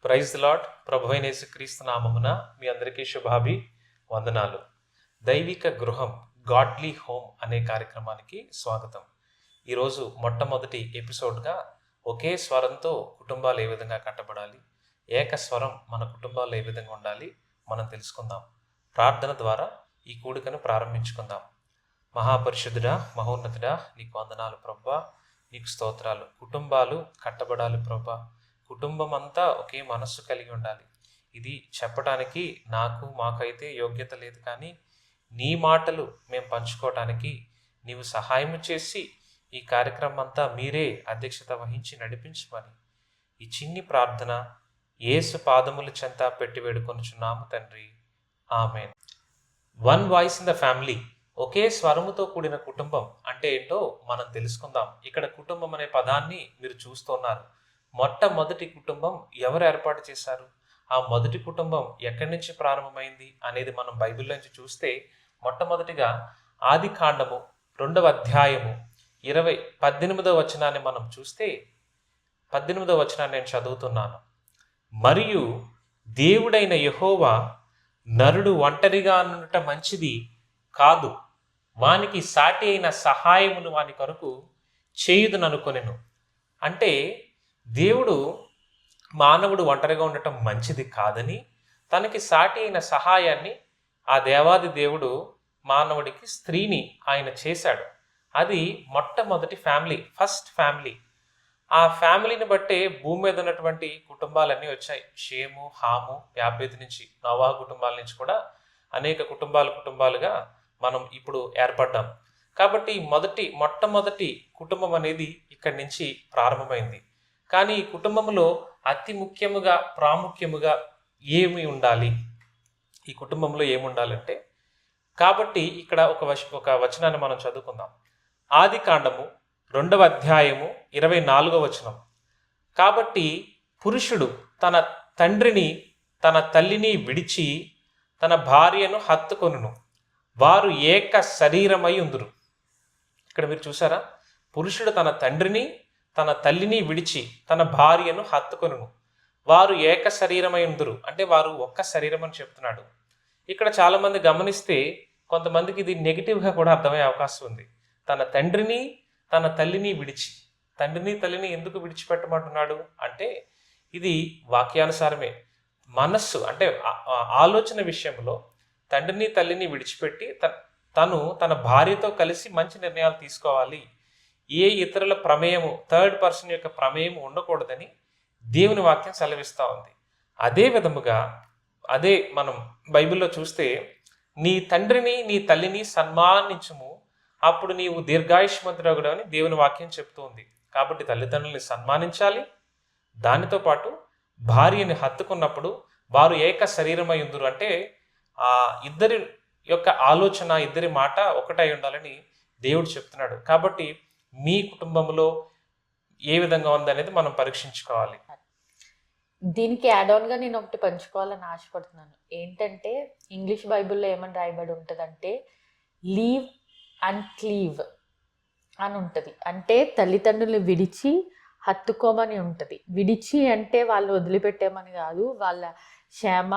Praise the lord. ప్రభువైన యేసుక్రీస్తు నామమున మీ అందరికీ వందనాలు. దైవిక గృహం గాడ్లీ హోమ్ అనే కార్యక్రమానికి స్వాగతం. ఈరోజు మొట్టమొదటి ఎపిసోడ్గా ఒకే స్వరంతో కుటుంబాలు ఏ విధంగా కట్టబడాలి, ఏక స్వరం మన కుటుంబాల్లో ఏ విధంగా ఉండాలి మనం తెలుసుకుందాం. ప్రార్థన ద్వారా ఈ కూడికను ప్రారంభించుకుందాం. మహాపరిశుద్ధుడా, మహోన్నతుడా, నీకు వందనాలు ప్రభువా, నీకు స్తోత్రాలు. కుటుంబాలు కట్టబడాలి ప్రభువా, కుటుంబం అంతా ఒకే మనస్సు కలిగి ఉండాలి. ఇది చెప్పడానికి మాకైతే యోగ్యత లేదు, కానీ నీ మాటలు మేము పంచుకోవటానికి నీవు సహాయం చేసి ఈ కార్యక్రమం అంతా మీరే అధ్యక్షత వహించి నడిపించమని ఈ చిన్ని ప్రార్థన యేసు పాదముల చెంత పెట్టి వేడుకొనుచున్నాము తండ్రి, ఆమేన్. One voice in the family, ఒకే స్వరముతో కూడిన కుటుంబం అంటే ఏంటో మనం తెలుసుకుందాం. ఇక్కడ కుటుంబం అనే పదాన్ని మీరు చూస్తున్నారు. మొట్టమొదటి కుటుంబం ఎవరు ఏర్పాటు చేశారు, ఆ మొదటి కుటుంబం ఎక్కడి నుంచి ప్రారంభమైంది అనేది మనం బైబిల్ నుంచి చూస్తే, మొట్టమొదటిగా ఆది కాండము 2వ అధ్యాయము 18వ వచనాన్ని మనం చూస్తే, 18వ వచనాన్ని నేను చదువుతున్నాను. మరియు దేవుడైన యెహోవా, నరుడు ఒంటరిగా నుండుట మంచిది కాదు, వానికి సాటి అయిన సహాయమును వాని కొరకు చేయుదుననుకొనెను. అంటే దేవుడు మానవుడు ఒంటరిగా ఉండటం మంచిది కాదని, తనకి సాటి అయిన సహాయాన్ని ఆ దేవాది దేవుడు మానవుడికి స్త్రీని ఆయన చేశాడు. అది మొట్టమొదటి ఫ్యామిలీ, ఫస్ట్ ఫ్యామిలీ. ఆ ఫ్యామిలీని బట్టే భూమి మీద ఉన్నటువంటి కుటుంబాలన్నీ వచ్చాయి. షేము, హాము, యాపేతు నుంచి, నోవహు కుటుంబాల నుంచి కూడా అనేక కుటుంబాలుగా మనం ఇప్పుడు ఏర్పడ్డాం. కాబట్టి మొట్టమొదటి కుటుంబం అనేది ఇక్కడి నుంచి ప్రారంభమైంది. కానీ ఈ కుటుంబంలో అతి ముఖ్యముగా ప్రాముఖ్యముగా ఏమి ఉండాలి, ఈ కుటుంబంలో ఏముండాలంటే, కాబట్టి ఇక్కడ ఒక వచనాన్ని మనం చదువుకుందాం. ఆది కాండము 2వ అధ్యాయము 24వ వచనం. కాబట్టి పురుషుడు తన తండ్రిని తన తల్లిని విడిచి తన భార్యను హత్తుకొనును, వారు ఏక శరీరమై ఉందురు. ఇక్కడ మీరు చూసారా, పురుషుడు తన తండ్రిని తన తల్లిని విడిచి తన భార్యను హత్తుకొనును, వారు ఏక శరీరమై ఉందురు. అంటే వారు ఒక్క శరీరం అని చెప్తున్నాడు. ఇక్కడ చాలామంది గమనిస్తే కొంతమందికి ఇది నెగిటివ్గా కూడా అర్థమయ్యే అవకాశం ఉంది. తన తండ్రిని తన తల్లిని విడిచి, తండ్రిని తల్లిని ఎందుకు విడిచిపెట్టమంటున్నాడు అంటే, ఇది వాక్యానుసారమే. మనస్సు అంటే ఆలోచన విషయంలో తండ్రిని తల్లిని విడిచిపెట్టి తను తన భార్యతో కలిసి మంచి నిర్ణయాలు తీసుకోవాలి. ఏ ఇతరుల ప్రమేయము, థర్డ్ పర్సన్ యొక్క ప్రమేయము ఉండకూడదని దేవుని వాక్యం సెలవిస్తూ ఉంది. అదే విధముగా మనం బైబిల్లో చూస్తే, నీ తండ్రిని నీ తల్లిని సన్మానించుము, అప్పుడు నీవు దీర్ఘాయుష్మంతుడగుడు అని దేవుని వాక్యం చెప్తుంది. కాబట్టి తల్లిదండ్రుల్ని సన్మానించాలి. దానితో పాటు భార్యని హత్తుకున్నప్పుడు వారు ఏక శరీరమై ఉందురు. అంటే ఆ ఇద్దరి యొక్క ఆలోచన, ఇద్దరి మాట ఒకటై ఉండాలని దేవుడు చెప్తున్నాడు. కాబట్టి మీ కుటుంబంలో ఏ విధంగా ఉందనేది మనం పరీక్షించుకోవాలి. దీనికి యాడ్ ఆన్గా నేను ఒకటి పంచుకోవాలని ఆశపడుతున్నాను. ఏంటంటే, ఇంగ్లీష్ బైబిల్లో ఏమని రాయబడి ఉంటుందంటే, లీవ్ అండ్ క్లీవ్ అని ఉంటుంది. అంటే తల్లిదండ్రులు విడిచి హత్తుకోమని ఉంటుంది. విడిచి అంటే వాళ్ళు వదిలిపెట్టేమని కాదు, వాళ్ళ క్షేమ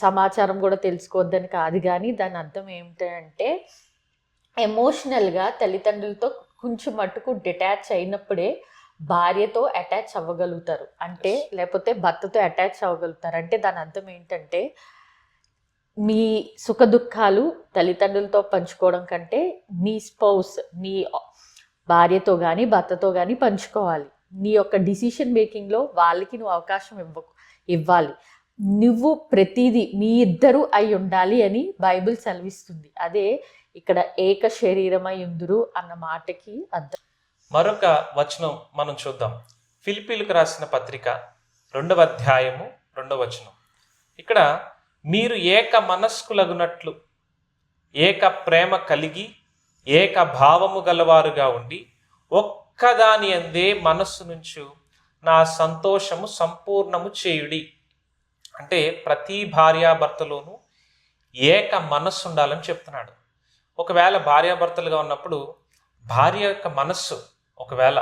సమాచారం కూడా తెలుసుకోవద్దని కాదు, కానీ దాని అర్థం ఏమిటంటే, ఎమోషనల్గా తల్లిదండ్రులతో కొంచెం మట్టుకు డిటాచ్ అయినప్పుడే భార్యతో అటాచ్ అవ్వగలుగుతారు, అంటే లేకపోతే భర్తతో అటాచ్ అవ్వగలుగుతారు. అంటే దాని అర్థం ఏంటంటే, మీ సుఖ దుఃఖాలు తల్లిదండ్రులతో పంచుకోవడం కంటే నీ స్పౌస్, నీ భార్యతో కానీ భర్తతో కానీ పంచుకోవాలి. నీ యొక్క డిసిషన్ మేకింగ్లో వాళ్ళకి నువ్వు అవకాశం ఇవ్వాలి. నువ్వు ప్రతిదీ మీ ఇద్దరు అయి ఉండాలి అని బైబిల్ సెలవిస్తుంది. అదే ఇక్కడ ఏక శరీరమై ఉందురు అన్న మాటకి అర్థం. మరొక వచనం మనం చూద్దాం. ఫిలిప్పీలకు రాసిన పత్రిక 2వ అధ్యాయము 2వ వచనం. ఇక్కడ మీరు ఏక మనస్కులగునట్లు ఏక ప్రేమ కలిగి ఏక భావము గలవారుగా ఉండి ఒక్కదాని అందే మనస్సు నుంచి నా సంతోషము సంపూర్ణము చేయుడి. అంటే ప్రతి భార్యాభర్తలోనూ ఏక మనస్సు ఉండాలని చెప్తున్నాడు. ఒకవేళ భార్యాభర్తలుగా ఉన్నప్పుడు భార్య యొక్క మనస్సు ఒకవేళ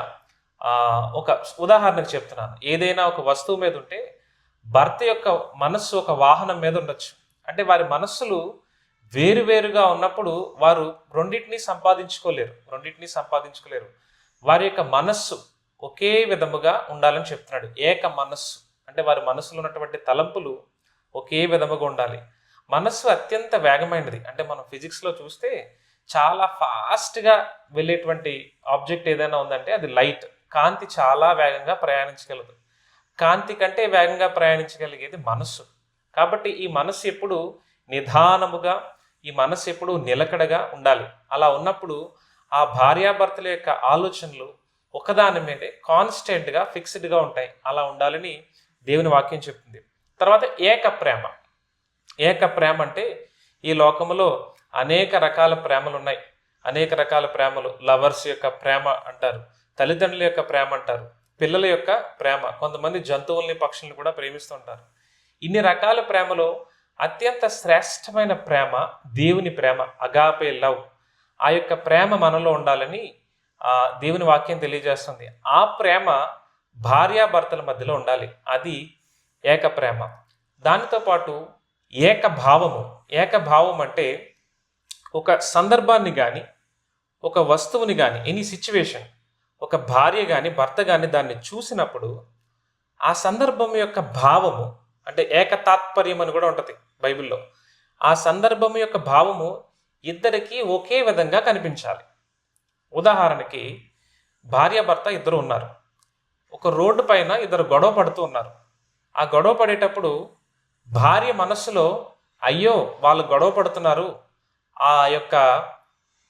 ఒక ఉదాహరణకు చెప్తున్నాను, ఏదైనా ఒక వస్తువు మీద ఉంటే భర్త యొక్క మనస్సు ఒక వాహనం మీద ఉండొచ్చు. అంటే వారి మనస్సులు వేరువేరుగా ఉన్నప్పుడు వారు రెండింటినీ సంపాదించుకోలేరు. వారి యొక్క మనస్సు ఒకే విధముగా ఉండాలని చెప్తున్నాడు. ఏక మనస్సు అంటే వారి మనస్సులో ఉన్నటువంటి తలంపులు ఒకే విధముగా ఉండాలి. మనస్సు అత్యంత వేగమైనది. అంటే మనం ఫిజిక్స్లో చూస్తే చాలా ఫాస్ట్గా వెళ్ళేటువంటి ఆబ్జెక్ట్ ఏదైనా ఉందంటే అది లైట్. కాంతి చాలా వేగంగా ప్రయాణించగలదు. కాంతి కంటే వేగంగా ప్రయాణించగలిగేది మనస్సు. కాబట్టి ఈ మనస్సు ఎప్పుడు నిదానముగా, ఈ మనస్సు ఎప్పుడు నిలకడగా ఉండాలి. అలా ఉన్నప్పుడు ఆ భార్యాభర్తల యొక్క ఆలోచనలు ఒకదాని మీదే కాన్స్టెంట్గా ఫిక్స్డ్గా ఉంటాయి. అలా ఉండాలని దేవుని వాక్యం చెప్తుంది. తర్వాత ఏక ప్రేమ అంటే ఈ లోకంలో అనేక రకాల ప్రేమలు ఉన్నాయి. అనేక రకాల ప్రేమలు. లవర్స్ యొక్క ప్రేమ అంటారు, తల్లిదండ్రుల యొక్క ప్రేమ అంటారు, పిల్లల యొక్క ప్రేమ, కొంతమంది జంతువుల్ని పక్షుల్ని కూడా ప్రేమిస్తుంటారు. ఇన్ని రకాల ప్రేమలో అత్యంత శ్రేష్టమైన ప్రేమ దేవుని ప్రేమ, అగాపే లవ్. ఆ యొక్క ప్రేమ మనలో ఉండాలని దేవుని వాక్యం తెలియజేస్తుంది. ఆ ప్రేమ భార్యాభర్తల మధ్యలో ఉండాలి. అది ఏక ప్రేమ. దానితో పాటు ఏకభావం అంటే ఒక సందర్భాన్ని కానీ, ఒక వస్తువుని కానీ, ఎనీ సిచ్యువేషన్, ఒక భార్య కానీ భర్త కానీ దాన్ని చూసినప్పుడు ఆ సందర్భం యొక్క భావము, అంటే ఏకతాత్పర్యం అని కూడా ఉంటుంది బైబిల్లో. ఆ సందర్భం యొక్క భావము ఇద్దరికి ఒకే విధంగా కనిపించాలి. ఉదాహరణకి భార్యాభర్త ఇద్దరు ఉన్నారు. ఒక రోడ్డు పైన ఇద్దరు గొడవ పడుతూ ఉన్నారు. ఆ గొడవ పడేటప్పుడు భార్య మనస్సులో అయ్యో వాళ్ళు గొడవ పడుతున్నారు, ఆ యొక్క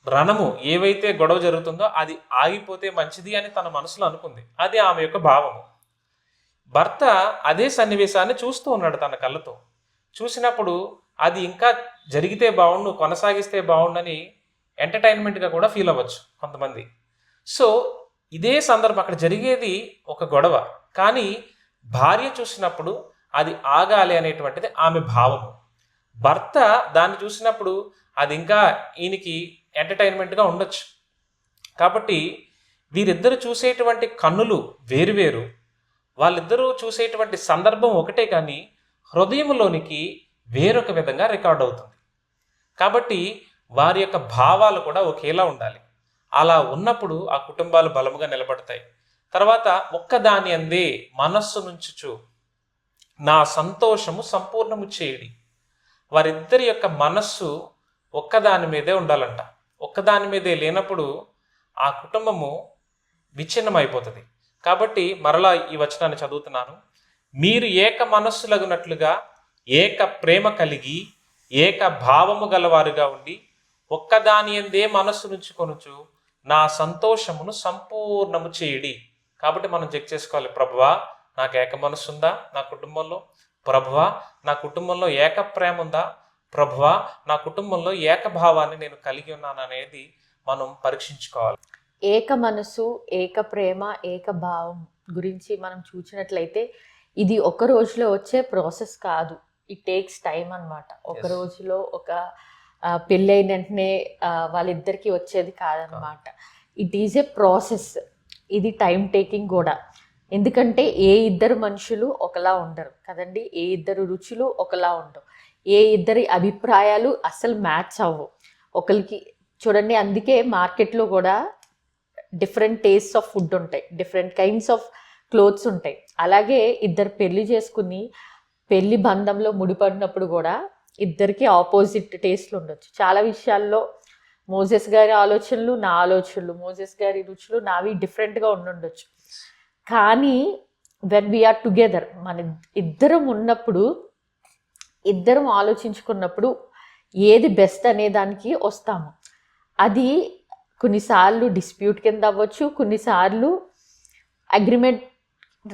రణము ఏవైతే గొడవ జరుగుతుందో అది ఆగిపోతే మంచిది అని తన మనసులో అనుకుంది. అది ఆమె యొక్క భావము. భర్త అదే సన్నివేశాన్ని చూస్తూ ఉన్నాడు తన కళ్ళతో. చూసినప్పుడు అది ఇంకా జరిగితే బాగుండు, కొనసాగిస్తే బాగుండని ఎంటర్టైన్మెంట్గా కూడా ఫీల్ అవ్వచ్చు కొంతమంది. సో ఇదే సందర్భం, అక్కడ జరిగేది ఒక గొడవ, కానీ భార్య చూసినప్పుడు అది ఆగాలి అనేటువంటిది ఆమె భావము. భర్త దాన్ని చూసినప్పుడు అది ఇంకా ఈయనకి ఎంటర్టైన్మెంట్గా ఉండొచ్చు. కాబట్టి వీరిద్దరు చూసేటువంటి కన్నులు వేరువేరు, వాళ్ళిద్దరూ చూసేటువంటి సందర్భం ఒకటే, కానీ హృదయంలోనికి వేరొక విధంగా రికార్డ్ అవుతుంది. కాబట్టి వారి యొక్క భావాలు కూడా ఒకేలా ఉండాలి. అలా ఉన్నప్పుడు ఆ కుటుంబాలు బలముగా నిలబడతాయి. తర్వాత ఒక్కదాని అందే మనస్సు నుంచుచు నా సంతోషము సంపూర్ణము చేయడి. వారిద్దరి యొక్క మనస్సు ఒక్కదాని మీదే ఉండాలంట. ఒక్కదాని మీదే లేనప్పుడు ఆ కుటుంబము విచ్ఛిన్నమైపోతుంది. కాబట్టి మరలా ఈ వచనాన్ని చదువుతున్నాను. మీరు ఏక మనస్సులగునట్లుగా ఏక ప్రేమ కలిగి ఏక భావము గలవారుగా ఉండి ఒక్కదాని యందే మనస్సు నుంచుకొనుచు నా సంతోషమును సంపూర్ణము చేయడి. కాబట్టి మనం చెక్ చేసుకోవాలి, ప్రభువా నాకు ఏక మనస్సు ఉందా నా కుటుంబంలో? ప్రభువా నా కుటుంబంలో ఏక ప్రేమ ఉందా? ప్రభువా నా కుటుంబంలో ఏకభావాన్ని నేను కలిగి ఉన్నాను అనేది మనం పరీక్షించుకోవాలి. ఏక మనసు, ఏక ప్రేమ, ఏక భావం గురించి మనం చూసినట్లయితే ఇది ఒక రోజులో వచ్చే ప్రాసెస్ కాదు. ఇట్ టేక్స్ టైం అన్నమాట. ఒక రోజులో ఒక పెళ్ళైన వెంటనే వాళ్ళిద్దరికి వచ్చేది కాదనమాట. It is a process. ఇది టైం టేకింగ్ కూడా. ఎందుకంటే ఏ ఇద్దరు మనుషులు ఒకలా ఉండరు కదండి, ఏ ఇద్దరు రుచులు ఒకలా ఉండవు, ఏ ఇద్దరి అభిప్రాయాలు అసలు మ్యాచ్ అవ్వవు ఒకరికి. చూడండి, అందుకే మార్కెట్లో కూడా డిఫరెంట్ టేస్ట్స్ ఆఫ్ ఫుడ్ ఉంటాయి, డిఫరెంట్ కైండ్స్ ఆఫ్ క్లోత్స్ ఉంటాయి. అలాగే ఇద్దరు పెళ్లి చేసుకుని పెళ్లి బంధంలో ముడిపడినప్పుడు కూడా ఇద్దరికి ఆపోజిట్ టేస్ట్లు ఉండొచ్చు. చాలా విషయాల్లో మోజెస్ గారి ఆలోచనలు నా ఆలోచనలు, మోజెస్ గారి రుచులు నావి డిఫరెంట్గా ఉండొచ్చు. కానీ వెన్ వీఆర్ టుగెదర్, మన ఇద్దరం ఉన్నప్పుడు, ఇద్దరం ఆలోచించుకున్నప్పుడు ఏది బెస్ట్ అనే దానికి వస్తాము. అది కొన్నిసార్లు డిస్ప్యూట్ కింద అవ్వచ్చు, కొన్నిసార్లు అగ్రిమెంట్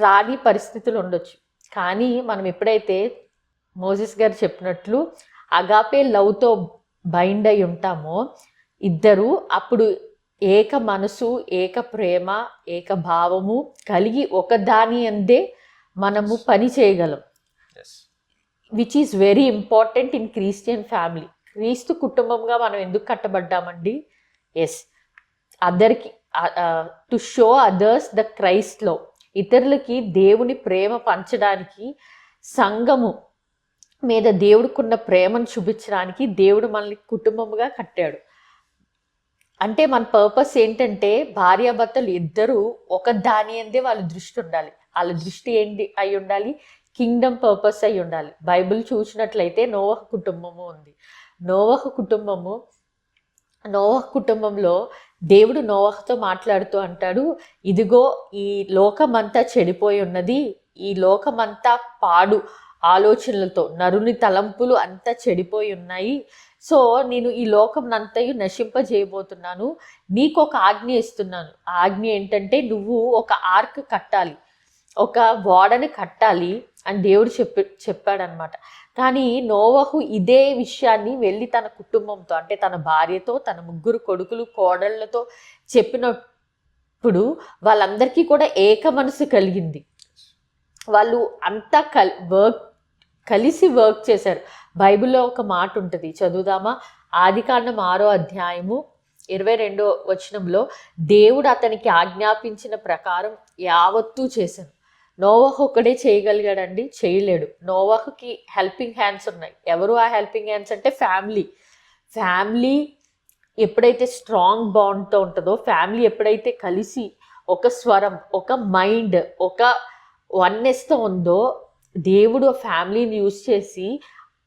రాని పరిస్థితులు ఉండొచ్చు. కానీ మనం ఎప్పుడైతే మోజెస్ గారు చెప్పినట్లు అగాపే లవ్తో బైండ్ అయి ఉంటామో ఇద్దరు, అప్పుడు ఏక మనసు, ఏక ప్రేమ, ఏక భావము కలిగి ఒకదాని అందే మనము పని చేయగలం. Which is very important in Christian family. క్రీస్తు కుటుంబంగా మనం ఎందుకు కట్టబడ్డామండి? ఎస్, అదర్కి to show others the Christ love. ఇతరులకి దేవుని ప్రేమ పంచడానికి సంఘము మీద దేవుడికున్న ప్రేమను చూపించడానికి దేవుడు మనల్ని కుటుంబముగా కట్టాడు. అంటే మన పర్పస్ ఏంటంటే భార్యాభర్తలు ఇద్దరూ ఒక దాని అందే వాళ్ళ దృష్టి ఉండాలి. వాళ్ళ దృష్టి ఏంటి అయి ఉండాలి? కింగ్డమ్ పర్పస్ అయి ఉండాలి. బైబిల్ చూసినట్లయితే నోవహు కుటుంబము ఉంది. నోవహు కుటుంబంలో దేవుడు నోవహుతో మాట్లాడుతూ అంటాడు, ఇదిగో ఈ లోకమంతా చెడిపోయి ఉన్నది, ఈ లోకమంతా పాడు ఆలోచనలతో, నరుని తలంపులు అంతా చెడిపోయి ఉన్నాయి. సో నేను ఈ లోకం అంతయు నశింపజేయబోతున్నాను, నీకు ఒక ఆజ్ఞ ఇస్తున్నాను. ఆ ఆజ్ఞ ఏంటంటే నువ్వు ఒక ఆర్క్ కట్టాలి, ఒక ఓడని కట్టాలి అని దేవుడు చెప్పాడనమాట. కానీ నోవహు ఇదే విషయాన్ని వెళ్ళి తన కుటుంబంతో, అంటే తన భార్యతో, తన 3 కొడుకులు కోడళ్లతో చెప్పినప్పుడు వాళ్ళందరికీ కూడా ఏక మనసు కలిగింది. వాళ్ళు అంతా కలిసి వర్క్ చేశారు. బైబిల్లో ఒక మాట ఉంటుంది, చదువుదామా? ఆదికాండం 6వ అధ్యాయము 22వ వచనంలో, దేవుడు అతనికి ఆజ్ఞాపించిన ప్రకారం యావత్తూ చేశాను. నోవహు ఒక్కడే చేయగలిగాడండి? చేయలేడు. నోవహుకి హెల్పింగ్ హ్యాండ్స్ ఉన్నాయి. ఎవరు ఆ హెల్పింగ్ హ్యాండ్స్ అంటే ఫ్యామిలీ ఎప్పుడైతే స్ట్రాంగ్ బాండ్తో ఉంటుందో, ఫ్యామిలీ ఎప్పుడైతే కలిసి ఒక స్వరం, ఒక మైండ్, ఒక వన్నెస్తో ఉందో, దేవుడు ఆ ఫ్యామిలీని యూజ్ చేసి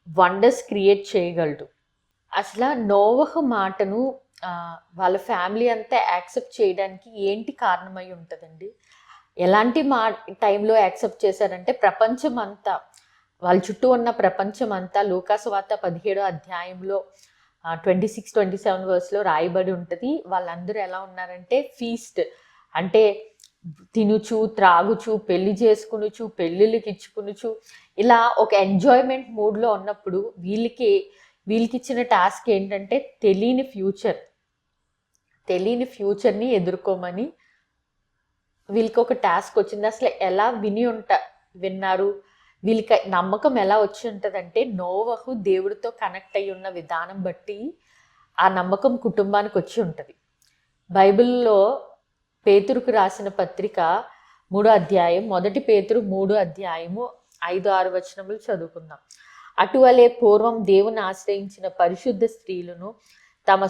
వండర్స్ క్రియేట్ చేయగలడు. అసలు నోవహు మాటను వాళ్ళ ఫ్యామిలీ అంతా యాక్సెప్ట్ చేయడానికి ఏంటి కారణమై ఉంటుందండి? ఎలాంటి టైంలో యాక్సెప్ట్ చేశారంటే ప్రపంచం అంతా, వాళ్ళ చుట్టూ ఉన్న ప్రపంచం అంతా లూకాసు వార్త 17వ అధ్యాయంలో 26-27 వర్స్లో రాయబడి ఉంటుంది. వాళ్ళందరూ ఎలా ఉన్నారంటే ఫీస్ట్, అంటే తినుచు త్రాగుచు పెళ్లి చేసుకునుచు పెళ్ళిళ్ళకి ఇచ్చుకునుచు ఇలా ఒక ఎంజాయ్మెంట్ మూడ్లో ఉన్నప్పుడు వీళ్ళకి ఇచ్చిన టాస్క్ ఏంటంటే తెలియని ఫ్యూచర్ని ఎదుర్కోమని వీళ్ళకి ఒక టాస్క్ వచ్చింది. అసలు ఎలా విన్నారు? వీళ్ళకి నమ్మకం ఎలా వచ్చి ఉంటుందంటే నోవహు దేవుడితో కనెక్ట్ అయి ఉన్న విధానం బట్టి ఆ నమ్మకం కుటుంబానికి వచ్చి ఉంటుంది. బైబిల్లో పేతురుకు రాసిన పత్రిక 3వ అధ్యాయం, 1 పేతురు 3వ అధ్యాయము 5-6 వచనములు చదువుకుందాం. అటువలే పూర్వం దేవుని ఆశ్రయించిన పరిశుద్ధ స్త్రీలను తమ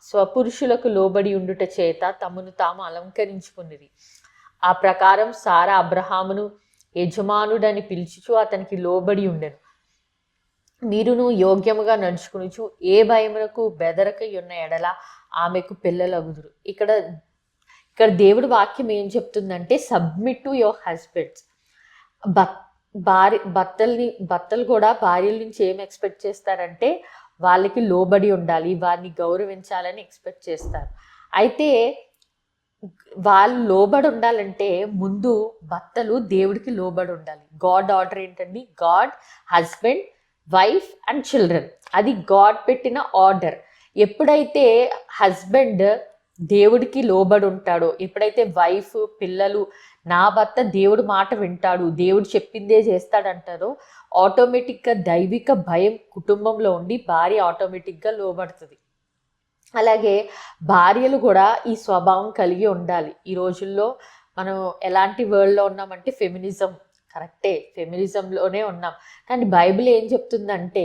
స్వపురుషులకు లోబడి ఉండుట చేత తమను తాము అలంకరించుకున్నది. ఆ ప్రకారం సారా అబ్రహామును యజమానుడని పిలుచుచు అతనికి లోబడి ఉండెను. మీరును యోగ్యముగా నడుచుకునుచు ఏ భయమునకు బెదరక ఉన్న ఎడల ఆమెకు పిల్లలగుదురు. ఇక్కడ దేవుడి వాక్యం ఏం చెప్తుందంటే సబ్మిట్ టు యువర్ హస్బెండ్స్. భర్తలు కూడా భార్యల నుంచి ఏం ఎక్స్పెక్ట్ చేస్తారంటే వాళ్ళకి లోబడి ఉండాలి, వారిని గౌరవించాలని ఎక్స్పెక్ట్ చేస్తారు. అయితే వాళ్ళు లోబడి ఉండాలంటే ముందు భర్తలు దేవుడికి లోబడి ఉండాలి. గాడ్ ఆర్డర్ ఏంటండి? God, husband, wife and children. అది గాడ్ పెట్టిన ఆర్డర్. ఎప్పుడైతే హస్బెండ్ దేవుడికి లోబడి ఉంటాడో, ఎప్పుడైతే వైఫ్, పిల్లలు నా భర్త దేవుడి మాట వింటాడు, దేవుడు చెప్పిందే చేస్తాడంటారో, ఆటోమేటిక్గా దైవిక భయం కుటుంబంలో ఉండి భార్య ఆటోమేటిక్గా లోబడుతుంది. అలాగే భార్యలు కూడా ఈ స్వభావం కలిగి ఉండాలి. ఈ రోజుల్లో మనం ఎలాంటి వరల్డ్లో ఉన్నామంటే ఫెమినిజం, కరెక్టే, ఫెమినిజంలోనే ఉన్నాం. కానీ బైబిల్ ఏం చెప్తుందంటే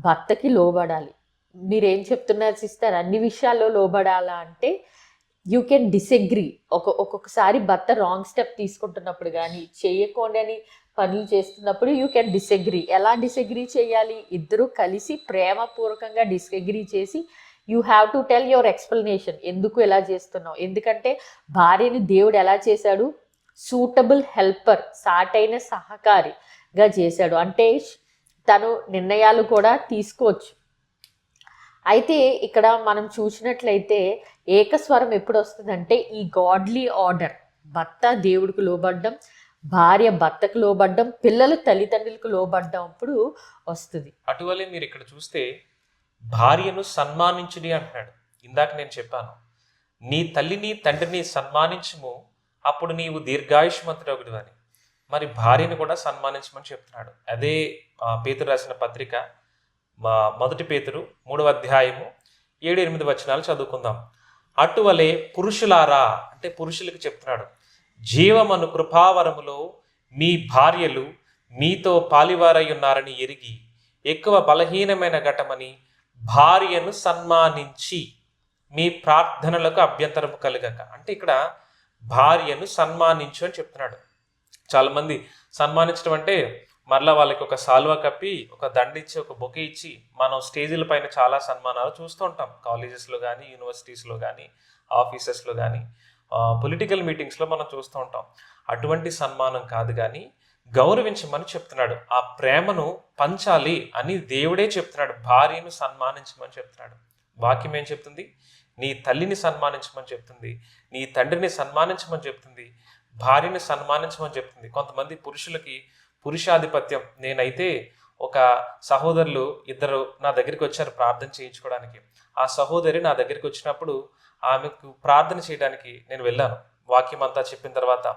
భర్తకి లోబడాలి. మీరేం చెప్తున్నారు సిస్టర్, అన్ని విషయాల్లో లోబడాలా అంటే యూ కెన్ డిసగ్రీ. ఒక్కొక్కసారి భర్త రాంగ్ స్టెప్ తీసుకుంటున్నప్పుడు కానీ చేయకూడని పనులు చేస్తున్నప్పుడు యూ కెన్ డిసగ్రీ. ఎలా డిసగ్రీ చేయాలి? ఇద్దరు కలిసి ప్రేమపూర్వకంగా డిసగ్రీ చేసి you have to tell your explanation. ఎందుకు ఎలా చేస్తున్నావు? ఎందుకంటే భార్యని దేవుడు ఎలా చేశాడు? సూటబుల్ హెల్పర్, సాటైన సహకారిగా చేశాడు. అంటే తను నిర్ణయాలు కూడా తీసుకోవచ్చు. అయితే ఇక్కడ మనం చూసినట్లయితే ఏకస్వరం ఎప్పుడు వస్తుందంటే ఈ గాడ్లీ ఆర్డర్, భర్త దేవుడికి లోబడ్డం, భార్య భర్తకు లోబడ్డం, పిల్లలు తల్లిదండ్రులకు లోబడ్డం అప్పుడు వస్తుంది. అటువలే మీరు ఇక్కడ చూస్తే భార్యను సన్మానించుడి అంటున్నాడు. ఇందాక నేను చెప్పాను, నీ తల్లిని తండ్రిని సన్మానించుము, అప్పుడు నీవు దీర్ఘాయుష్మంతుడొకడు అని. మరి భార్యను కూడా సన్మానించమని చెప్తున్నాడు. అదే పేతురు రాసిన పత్రిక 1 పేతురు 3వ అధ్యాయము 7-8 వచనాలు చదువుకుందాం. అటువలే పురుషులారా, అంటే పురుషులకు చెప్తున్నాడు, జీవమను కృపావరములో మీ భార్యలు మీతో పాలివారై ఉన్నారని ఎరిగి ఎక్కువ బలహీనమైన ఘటమని భార్యను సన్మానించి మీ ప్రార్థనలకు అభ్యంతరము కలగక. అంటే ఇక్కడ భార్యను సన్మానించు అని చెప్తున్నాడు. చాలామంది సన్మానించడం అంటే మరలా వాళ్ళకి ఒక సాల్వా కప్పి ఒక దండ ఇచ్చి ఒక బొకే ఇచ్చి మనం స్టేజీల పైన చాలా సన్మానాలు చూస్తూ ఉంటాం. కాలేజెస్లో కానీ, యూనివర్సిటీస్లో కానీ, ఆఫీసెస్లో కానీ, పొలిటికల్ మీటింగ్స్లో మనం చూస్తూ ఉంటాం. అటువంటి సన్మానం కాదు, కానీ గౌరవించమని చెప్తున్నాడు. ఆ ప్రేమను పంచాలి అని దేవుడే చెప్తున్నాడు. భార్యను సన్మానించమని చెప్తున్నాడు. వాక్యం ఏం చెప్తుంది? నీ తల్లిని సన్మానించమని చెప్తుంది, నీ తండ్రిని సన్మానించమని చెప్తుంది, భార్యని సన్మానించమని చెప్తుంది. కొంతమంది పురుషులకి పురుషాధిపత్యం. నేనైతే ఒక సహోదరులు ఇద్దరు నా దగ్గరికి వచ్చారు ప్రార్థన చేయించుకోవడానికి. ఆ సహోదరి నా దగ్గరికి వచ్చినప్పుడు ఆమెకు ప్రార్థన చేయడానికి నేను వెళ్ళాను. వాక్యం అంతా చెప్పిన తర్వాత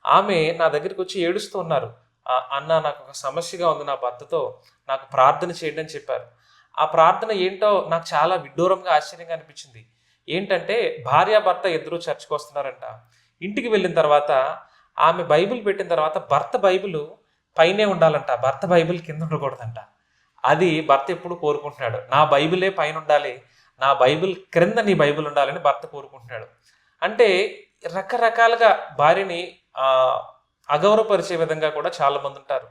ఆమె నా దగ్గరికి వచ్చి ఏడుస్తూ ఉన్నారు. అన్న, నాకు ఒక సమస్యగా ఉంది నా భర్తతో, నాకు ప్రార్థన చేయండి అని చెప్పారు. ఆ ప్రార్థన ఏంటో నాకు చాలా విడ్డూరంగా ఆశ్చర్యంగా అనిపించింది. ఏంటంటే భార్యాభర్త ఇద్దరు చర్చకు వస్తున్నారంట. ఇంటికి వెళ్ళిన తర్వాత ఆమె బైబిల్ పెట్టిన తర్వాత భర్త బైబిల్ పైనే ఉండాలంట, భర్త బైబిల్ కింద ఉండకూడదంట. అది భర్త ఎప్పుడు కోరుకుంటున్నాడు, నా బైబిలే పైన ఉండాలి, నా బైబిల్ క్రింద నీ బైబిల్ ఉండాలని భర్త కోరుకుంటున్నాడు. అంటే రకరకాలుగా భార్యని అగౌరవపరిచే విధంగా కూడా చాలా మంది ఉంటారు.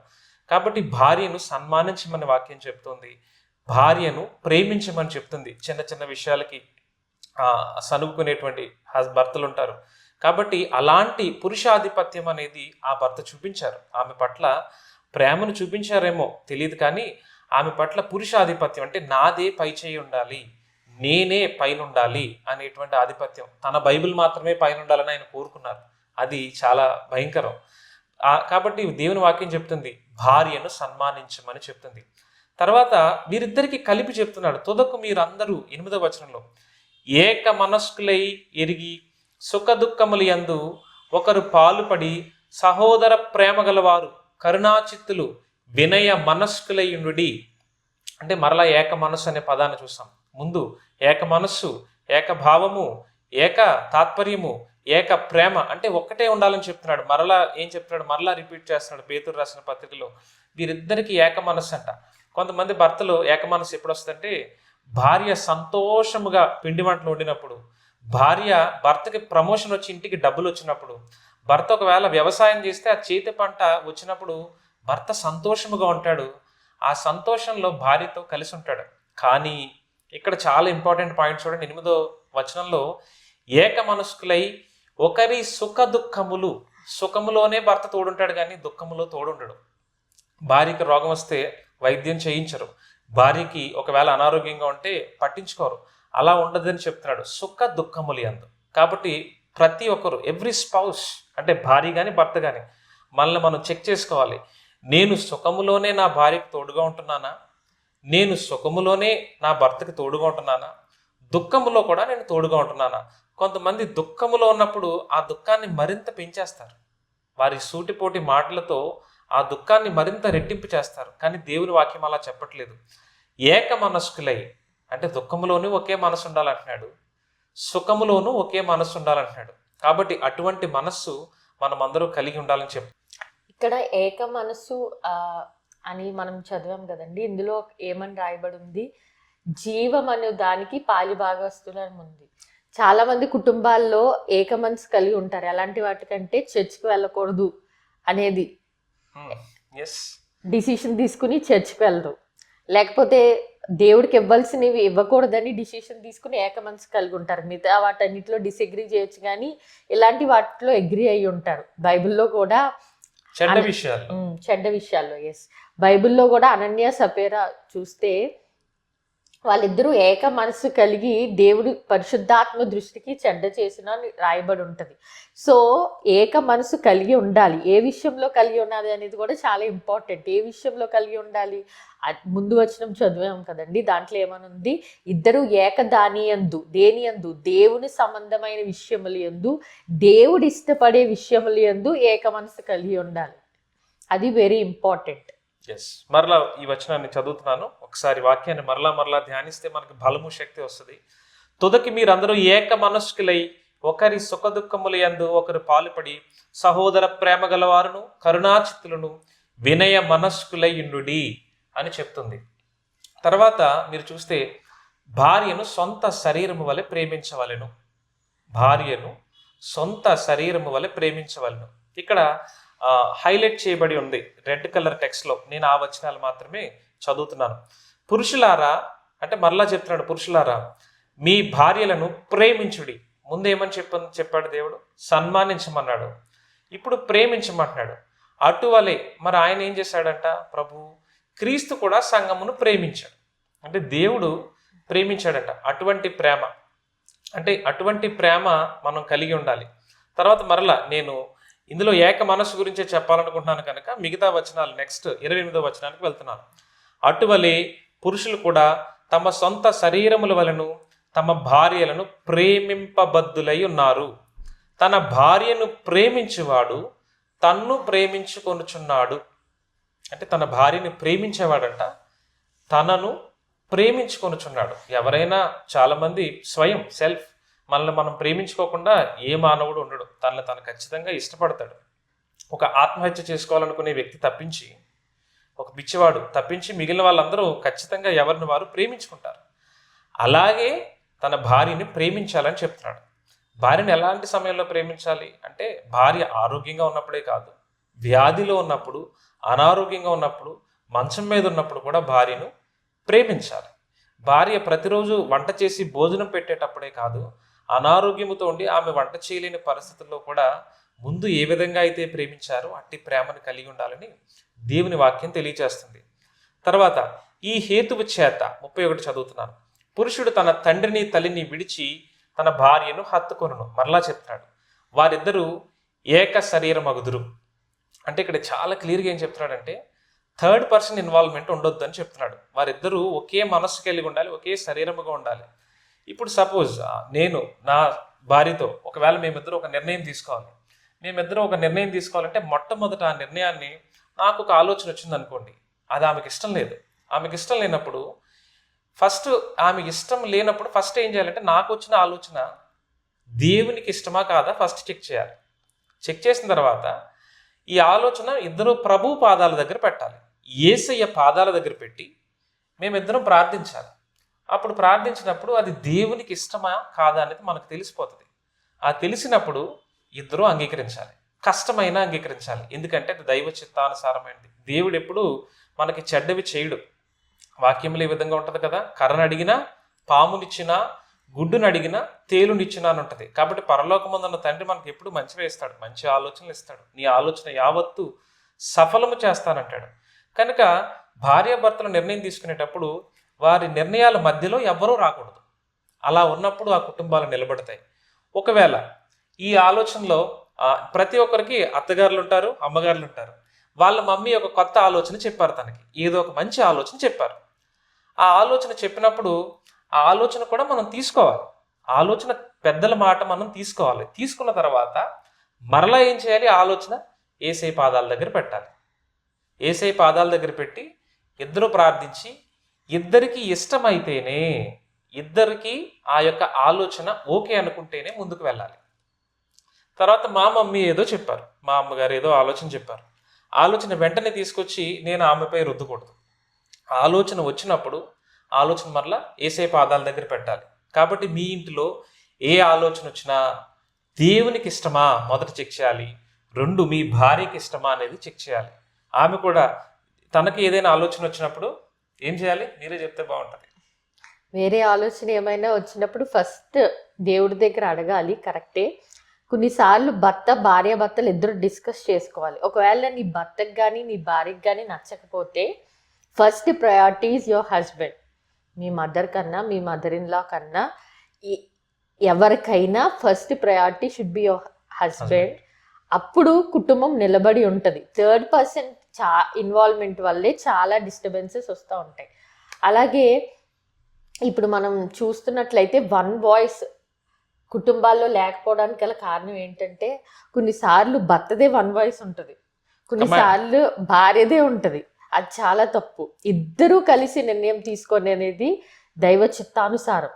కాబట్టి భార్యను సన్మానించమని వాక్యం చెప్తుంది, భార్యను ప్రేమించమని చెప్తుంది. చిన్న చిన్న విషయాలకి సనుగుకునేటువంటి భర్తలు ఉంటారు. కాబట్టి అలాంటి పురుషాధిపత్యం అనేది ఆ భర్త చూపించారు. ఆమె పట్ల ప్రేమను చూపించారేమో తెలియదు, కానీ ఆమె పట్ల పురుషాధిపత్యం అంటే నాదే పై చేయి ఉండాలి, నేనే పైన ఉండాలి అనేటువంటి ఆధిపత్యం. తన బైబిల్ మాత్రమే పైన ఉండాలని ఆయన కోరుకున్నారు. అది చాలా భయంకరం. కాబట్టి దేవుని వాక్యం చెప్తుంది భార్యను సన్మానించమని చెప్తుంది. తర్వాత వీరిద్దరికి కలిపి చెప్తున్నాడు. తుదకు మీరందరూ 8వ వచనంలో ఏక మనస్కులై ఎరిగి సుఖ దుఃఖములు యందు ఒకరు పాలుపడి సహోదర ప్రేమ గలవారు కరుణాచిత్తులు వినయ మనస్కులయుండుడి. అంటే మరలా ఏక మనస్సు అనే పదాన్ని చూసాం. ముందు ఏక మనస్సు, ఏక భావము, ఏక తాత్పర్యము, ఏక ప్రేమ అంటే ఒక్కటే ఉండాలని చెప్తున్నాడు. మరలా ఏం చెప్తున్నాడు? మరలా రిపీట్ చేస్తున్నాడు పేతురు రాసిన పత్రికలో. వీరిద్దరికి ఏక మనస్సు అంట. కొంతమంది భర్తలు ఏక మనస్సు ఎప్పుడు వస్తుందంటే భార్య సంతోషముగా పిండి వంటలు వండినప్పుడు, భార్య భర్తకి ప్రమోషన్ వచ్చి ఇంటికి డబ్బులు వచ్చినప్పుడు, భర్త ఒకవేళ వ్యవసాయం చేస్తే ఆ చేతి పంట వచ్చినప్పుడు భర్త సంతోషముగా ఉంటాడు. ఆ సంతోషంలో భార్యతో కలిసి ఉంటాడు. కానీ ఇక్కడ చాలా ఇంపార్టెంట్ పాయింట్ చూడండి. 8వ వచనంలో ఏక మనస్కులై ఒకరి సుఖ దుఃఖములు, సుఖములోనే భర్త తోడుంటాడు కానీ దుఃఖములో తోడుండడు. భార్యకి రోగం వస్తే వైద్యం చేయించరు, భార్యకి ఒకవేళ అనారోగ్యంగా ఉంటే పట్టించుకోరు. అలా ఉండదని చెప్తున్నాడు. సుఖ దుఃఖములు యందు. కాబట్టి ప్రతి ఒక్కరు, ఎవ్రీ స్పౌస్ అంటే భార్య కానీ భర్త కానీ మనల్ని మనం చెక్ చేసుకోవాలి. నేను సుఖములోనే నా భార్యకు తోడుగా ఉంటున్నానా? నేను సుఖములోనే నా భర్తకి తోడుగా ఉంటున్నానా? దుఃఖములో కూడా నేను తోడుగా ఉంటున్నానా? కొంతమంది దుఃఖములో ఉన్నప్పుడు ఆ దుఃఖాన్ని మరింత పెంచేస్తారు. వారి సూటిపోటి మాటలతో ఆ దుఃఖాన్ని మరింత రెట్టింపు చేస్తారు. కానీ దేవుని వాక్యం అలా చెప్పట్లేదు. ఏక మనస్కులై అంటే దుఃఖంలోనూ ఒకే మనసు ఉండాలంటున్నాడు, సుఖములోనూ ఒకే మనస్సు ఉండాలంటున్నాడు. కాబట్టి అటువంటి మనస్సు మనం అందరూ కలిగి ఉండాలని చెప్పి ఇక్కడ ఏక మనస్సు అని మనం చదివాం కదండి. ఇందులో ఏమని రాయబడి ఉంది? జీవం అనే దానికి పాలి భాగస్తులని ఉంది. చాలా మంది కుటుంబాల్లో ఏక మనసు కలిగి ఉంటారు. అలాంటి వాటికంటే చర్చ్కి వెళ్ళకూడదు అనేది డిసిషన్ తీసుకుని చర్చ్కి వెళ్ళరు, లేకపోతే దేవుడికి ఇవ్వాల్సినవి ఇవ్వకూడదని డిసిషన్ తీసుకుని ఏక మనసు కలిగి ఉంటారు. మిగతా వాటన్నిటిలో డిసగ్రీ చేయొచ్చు, కానీ ఇలాంటి వాటిలో అగ్రి అయి ఉంటారు. బైబిల్లో కూడా చెడ్డ విషయాల్లో బైబిల్లో కూడా అనన్య సపేరా చూస్తే వాళ్ళిద్దరూ ఏక మనసు కలిగి దేవుడి పరిశుద్ధాత్మ దృష్టికి చెడ్డ చేసిన రాయబడి ఉంటుంది. సో ఏక మనసు కలిగి ఉండాలి. ఏ విషయంలో కలిగి ఉన్నది అనేది కూడా చాలా ఇంపార్టెంట్. ఏ విషయంలో కలిగి ఉండాలి? ముందు వచనం చదివాం కదండి, దాంట్లో ఏమనుంది? ఇద్దరు ఏకదాని యందు, దేని యందు? దేవుని సంబంధమైన విషయముల యందు, దేవుడు ఇష్టపడే విషయముల యందు ఏక మనసు కలిగి ఉండాలి. అది వెరీ ఇంపార్టెంట్. మరలా ఈ వచనాన్ని చదువుతున్నాను. ఒకసారి వాక్యాన్ని మరలా ధ్యానిస్తే మనకి బలము శక్తి వస్తుంది. తుదకి మీరందరూ ఏక మనస్కులై ఒకరి సుఖ దుఃఖముల యందు ఒకరు పాలుపడి సహోదర ప్రేమ గలవారును కరుణాచిత్తులను వినయ మనస్కులయుండుడి అని చెప్తుంది. తర్వాత మీరు చూస్తే భార్యను సొంత శరీరము వలె ప్రేమించవలెను. భార్యను సొంత శరీరము వలె ప్రేమించవలను. ఇక్కడ హైలైట్ చేయబడి ఉంది రెడ్ కలర్ టెక్స్ట్లో. నేను ఆ వచనాలు మాత్రమే చదువుతున్నాను. పురుషులారా అంటే మరలా చెప్తున్నాడు, పురుషులారా మీ భార్యలను ప్రేమించుడి. ముందేమని చెప్పాడు దేవుడు? సన్మానించమన్నాడు. ఇప్పుడు ప్రేమించమంటున్నాడు. అటువలే మరి ఆయన ఏం చేశాడంట? ప్రభు క్రీస్తు కూడా సంఘమును ప్రేమించాడు. అంటే దేవుడు ప్రేమించాడంట. అటువంటి ప్రేమ అంటే అటువంటి ప్రేమ మనం కలిగి ఉండాలి. తర్వాత మరలా నేను ఇందులో ఏక మనస్సు గురించే చెప్పాలనుకుంటున్నాను కనుక మిగతా వచనాలు నెక్స్ట్ 28వ వచనానికి వెళ్తున్నాను. అటువలే పురుషులు కూడా తమ సొంత శరీరముల వలను తమ భార్యలను ప్రేమింపబద్దులై ఉన్నారు. తన భార్యను ప్రేమించువాడు తన్ను ప్రేమించుకొనుచున్నాడు. అంటే తన భార్యని ప్రేమించేవాడంట తనను ప్రేమించుకొనుచున్నాడు. ఎవరైనా చాలామంది స్వయం సెల్ఫ్ మనల్ని మనం ప్రేమించుకోకుండా ఏ మానవుడు ఉండడు. తనని తను ఖచ్చితంగా ఇష్టపడతాడు. ఒక ఆత్మహత్య చేసుకోవాలనుకునే వ్యక్తి తప్పించి, ఒక పిచ్చివాడు తప్పించి మిగిలిన వాళ్ళందరూ ఖచ్చితంగా ఎవరిని వారు ప్రేమించుకుంటారు. అలాగే తన భార్యని ప్రేమించాలని చెప్తున్నాడు. భార్యను ఎలాంటి సమయంలో ప్రేమించాలి అంటే భార్య ఆరోగ్యంగా ఉన్నప్పుడే కాదు, వ్యాధిలో ఉన్నప్పుడు, అనారోగ్యంగా ఉన్నప్పుడు, మంచం మీద ఉన్నప్పుడు కూడా భార్యను ప్రేమించాలి. భార్య ప్రతిరోజు వంట చేసి భోజనం పెట్టేటప్పుడే కాదు, అనారోగ్యముతో ఉండి ఆమె వంట చేయలేని పరిస్థితుల్లో కూడా ముందు ఏ విధంగా అయితే ప్రేమించారో అట్టి ప్రేమను కలిగి ఉండాలని దేవుని వాక్యం తెలియజేస్తుంది. తర్వాత ఈ హేతువు చేత 31 చదువుతున్నాను. పురుషుడు తన తండ్రిని తల్లిని విడిచి తన భార్యను హత్తుకొనును. మరలా చెప్తున్నాడు, వారిద్దరూ ఏక శరీరమగుదురు. అంటే ఇక్కడ చాలా క్లియర్గా ఏం చెప్తున్నాడంటే థర్డ్ పర్సన్ ఇన్వాల్వ్మెంట్ ఉండొద్దు అని చెప్తున్నాడు. వారిద్దరూ ఒకే మనస్సు కలిగి ఉండాలి, ఒకే శరీరముగా ఉండాలి. ఇప్పుడు సపోజ్ నేను నా భార్యతో ఒకవేళ మేమిద్దరూ ఒక నిర్ణయం తీసుకోవాలి. మేమిద్దరూ ఒక నిర్ణయం తీసుకోవాలంటే మొట్టమొదట ఆ నిర్ణయాన్ని నాకు ఒక ఆలోచన వచ్చింది అనుకోండి, అది ఆమెకి ఇష్టం లేదు. ఆమెకి ఇష్టం లేనప్పుడు ఆమెకి ఇష్టం లేనప్పుడు ఫస్ట్ ఏం చేయాలంటే నాకు వచ్చిన ఆలోచన దేవునికి ఇష్టమా కాదా ఫస్ట్ చెక్ చేయాలి. చెక్ చేసిన తర్వాత ఈ ఆలోచన ఇద్దరు ప్రభు పాదాల దగ్గర పెట్టాలి. యేసయ్య పాదాల దగ్గర పెట్టి మేమిద్దరం ప్రార్థించాలి. అప్పుడు ప్రార్థించినప్పుడు అది దేవునికి ఇష్టమా కాదా అనేది మనకు తెలిసిపోతుంది. ఆ తెలిసినప్పుడు ఇద్దరూ అంగీకరించాలి. కష్టమైనా అంగీకరించాలి. ఎందుకంటే అది దైవ చిత్తానుసారమైనది. దేవుడు ఎప్పుడు మనకి చెడ్డవి చేయడు. వాక్యంలో ఈ విధంగా ఉంటుంది కదా, కర్రను అడిగినా పామునిచ్చినా గుడ్డును అడిగినా తేలునిచ్చినా అని ఉంటుంది. కాబట్టి పరలోకమందున్న తండ్రి మనకి ఎప్పుడు మంచివే ఇస్తాడు, మంచి ఆలోచనలు ఇస్తాడు. నీ ఆలోచన యావత్తు సఫలము చేస్తానంటాడు. కనుక భార్యాభర్తలు నిర్ణయం తీసుకునేటప్పుడు వారి నిర్ణయాల మధ్యలో ఎవ్వరూ రాకూడదు. అలా ఉన్నప్పుడు ఆ కుటుంబాలు నిలబడతాయి. ఒకవేళ ఈ ఆలోచనలో ప్రతి ఒక్కరికి అత్తగారులు ఉంటారు, అమ్మగారులు ఉంటారు. వాళ్ళ మమ్మీ ఒక కొత్త ఆలోచన చెప్పారు, తనకి ఏదో ఒక మంచి ఆలోచన చెప్పారు. ఆ ఆలోచన చెప్పినప్పుడు ఆ ఆలోచన కూడా మనం తీసుకోవాలి. ఆలోచన పెద్దల మాట మనం తీసుకోవాలి. తీసుకున్న తర్వాత మరలా ఏం చేయాలి? ఆలోచన యేసయ్య పాదాల దగ్గర పెట్టాలి. యేసయ్య పాదాల దగ్గర పెట్టి ఇద్దరు ప్రార్థించి ఇద్దరికి ఇష్టమైతేనే, ఇద్దరికి ఆ యొక్క ఆలోచన ఓకే అనుకుంటేనే ముందుకు వెళ్ళాలి. తర్వాత మా మమ్మీ ఏదో చెప్పారు, మా అమ్మగారు ఏదో ఆలోచన చెప్పారు. ఆలోచన వెంటనే తీసుకొచ్చి నేను ఆమెపై రుద్దకూడదు. ఆలోచన వచ్చినప్పుడు ఆలోచన మరలా యేసయ్య పాదాల దగ్గర పెట్టాలి. కాబట్టి మీ ఇంటిలో ఏ ఆలోచన వచ్చినా దేవునికి ఇష్టమా మొదట చెక్ చేయాలి. 2 మీ భార్యకి ఇష్టమా అనేది చెక్ చేయాలి. ఆమె కూడా తనకి ఏదైనా ఆలోచన వచ్చినప్పుడు ఏం చేయాలి? మీరే చెప్తే బాగుంటుంది. వేరే ఆలోచన ఏమైనా వచ్చినప్పుడు ఫస్ట్ దేవుడి దగ్గర అడగాలి, కరెక్టే. కొన్నిసార్లు భార్యాభర్తలు ఇద్దరు డిస్కస్ చేసుకోవాలి. ఒకవేళ నీ భర్తకు కానీ నీ భార్యకి కానీ నచ్చకపోతే first priority is your husband. Me mother కన్నా, మీ మదర్ ఇన్ లా కన్నా ఎవరికైనా first priority should be your husband. అప్పుడు కుటుంబం నిలబడి ఉంటుంది. థర్డ్ పర్సన్ ఇన్వాల్వ్మెంట్ వల్లే చాలా డిస్టర్బెన్సెస్ వస్తూ ఉంటాయి. అలాగే ఇప్పుడు మనం చూస్తున్నట్లయితే వన్ వాయిస్ కుటుంబాల్లో లేకపోవడానికి గల కారణం ఏంటంటే కొన్నిసార్లు భర్తదే వన్ వాయిస్ ఉంటుంది, కొన్నిసార్లు భార్యదే ఉంటుంది. అది చాలా తప్పు. ఇద్దరూ కలిసి నిర్ణయం తీసుకొని అనేది దైవ చిత్తానుసారం.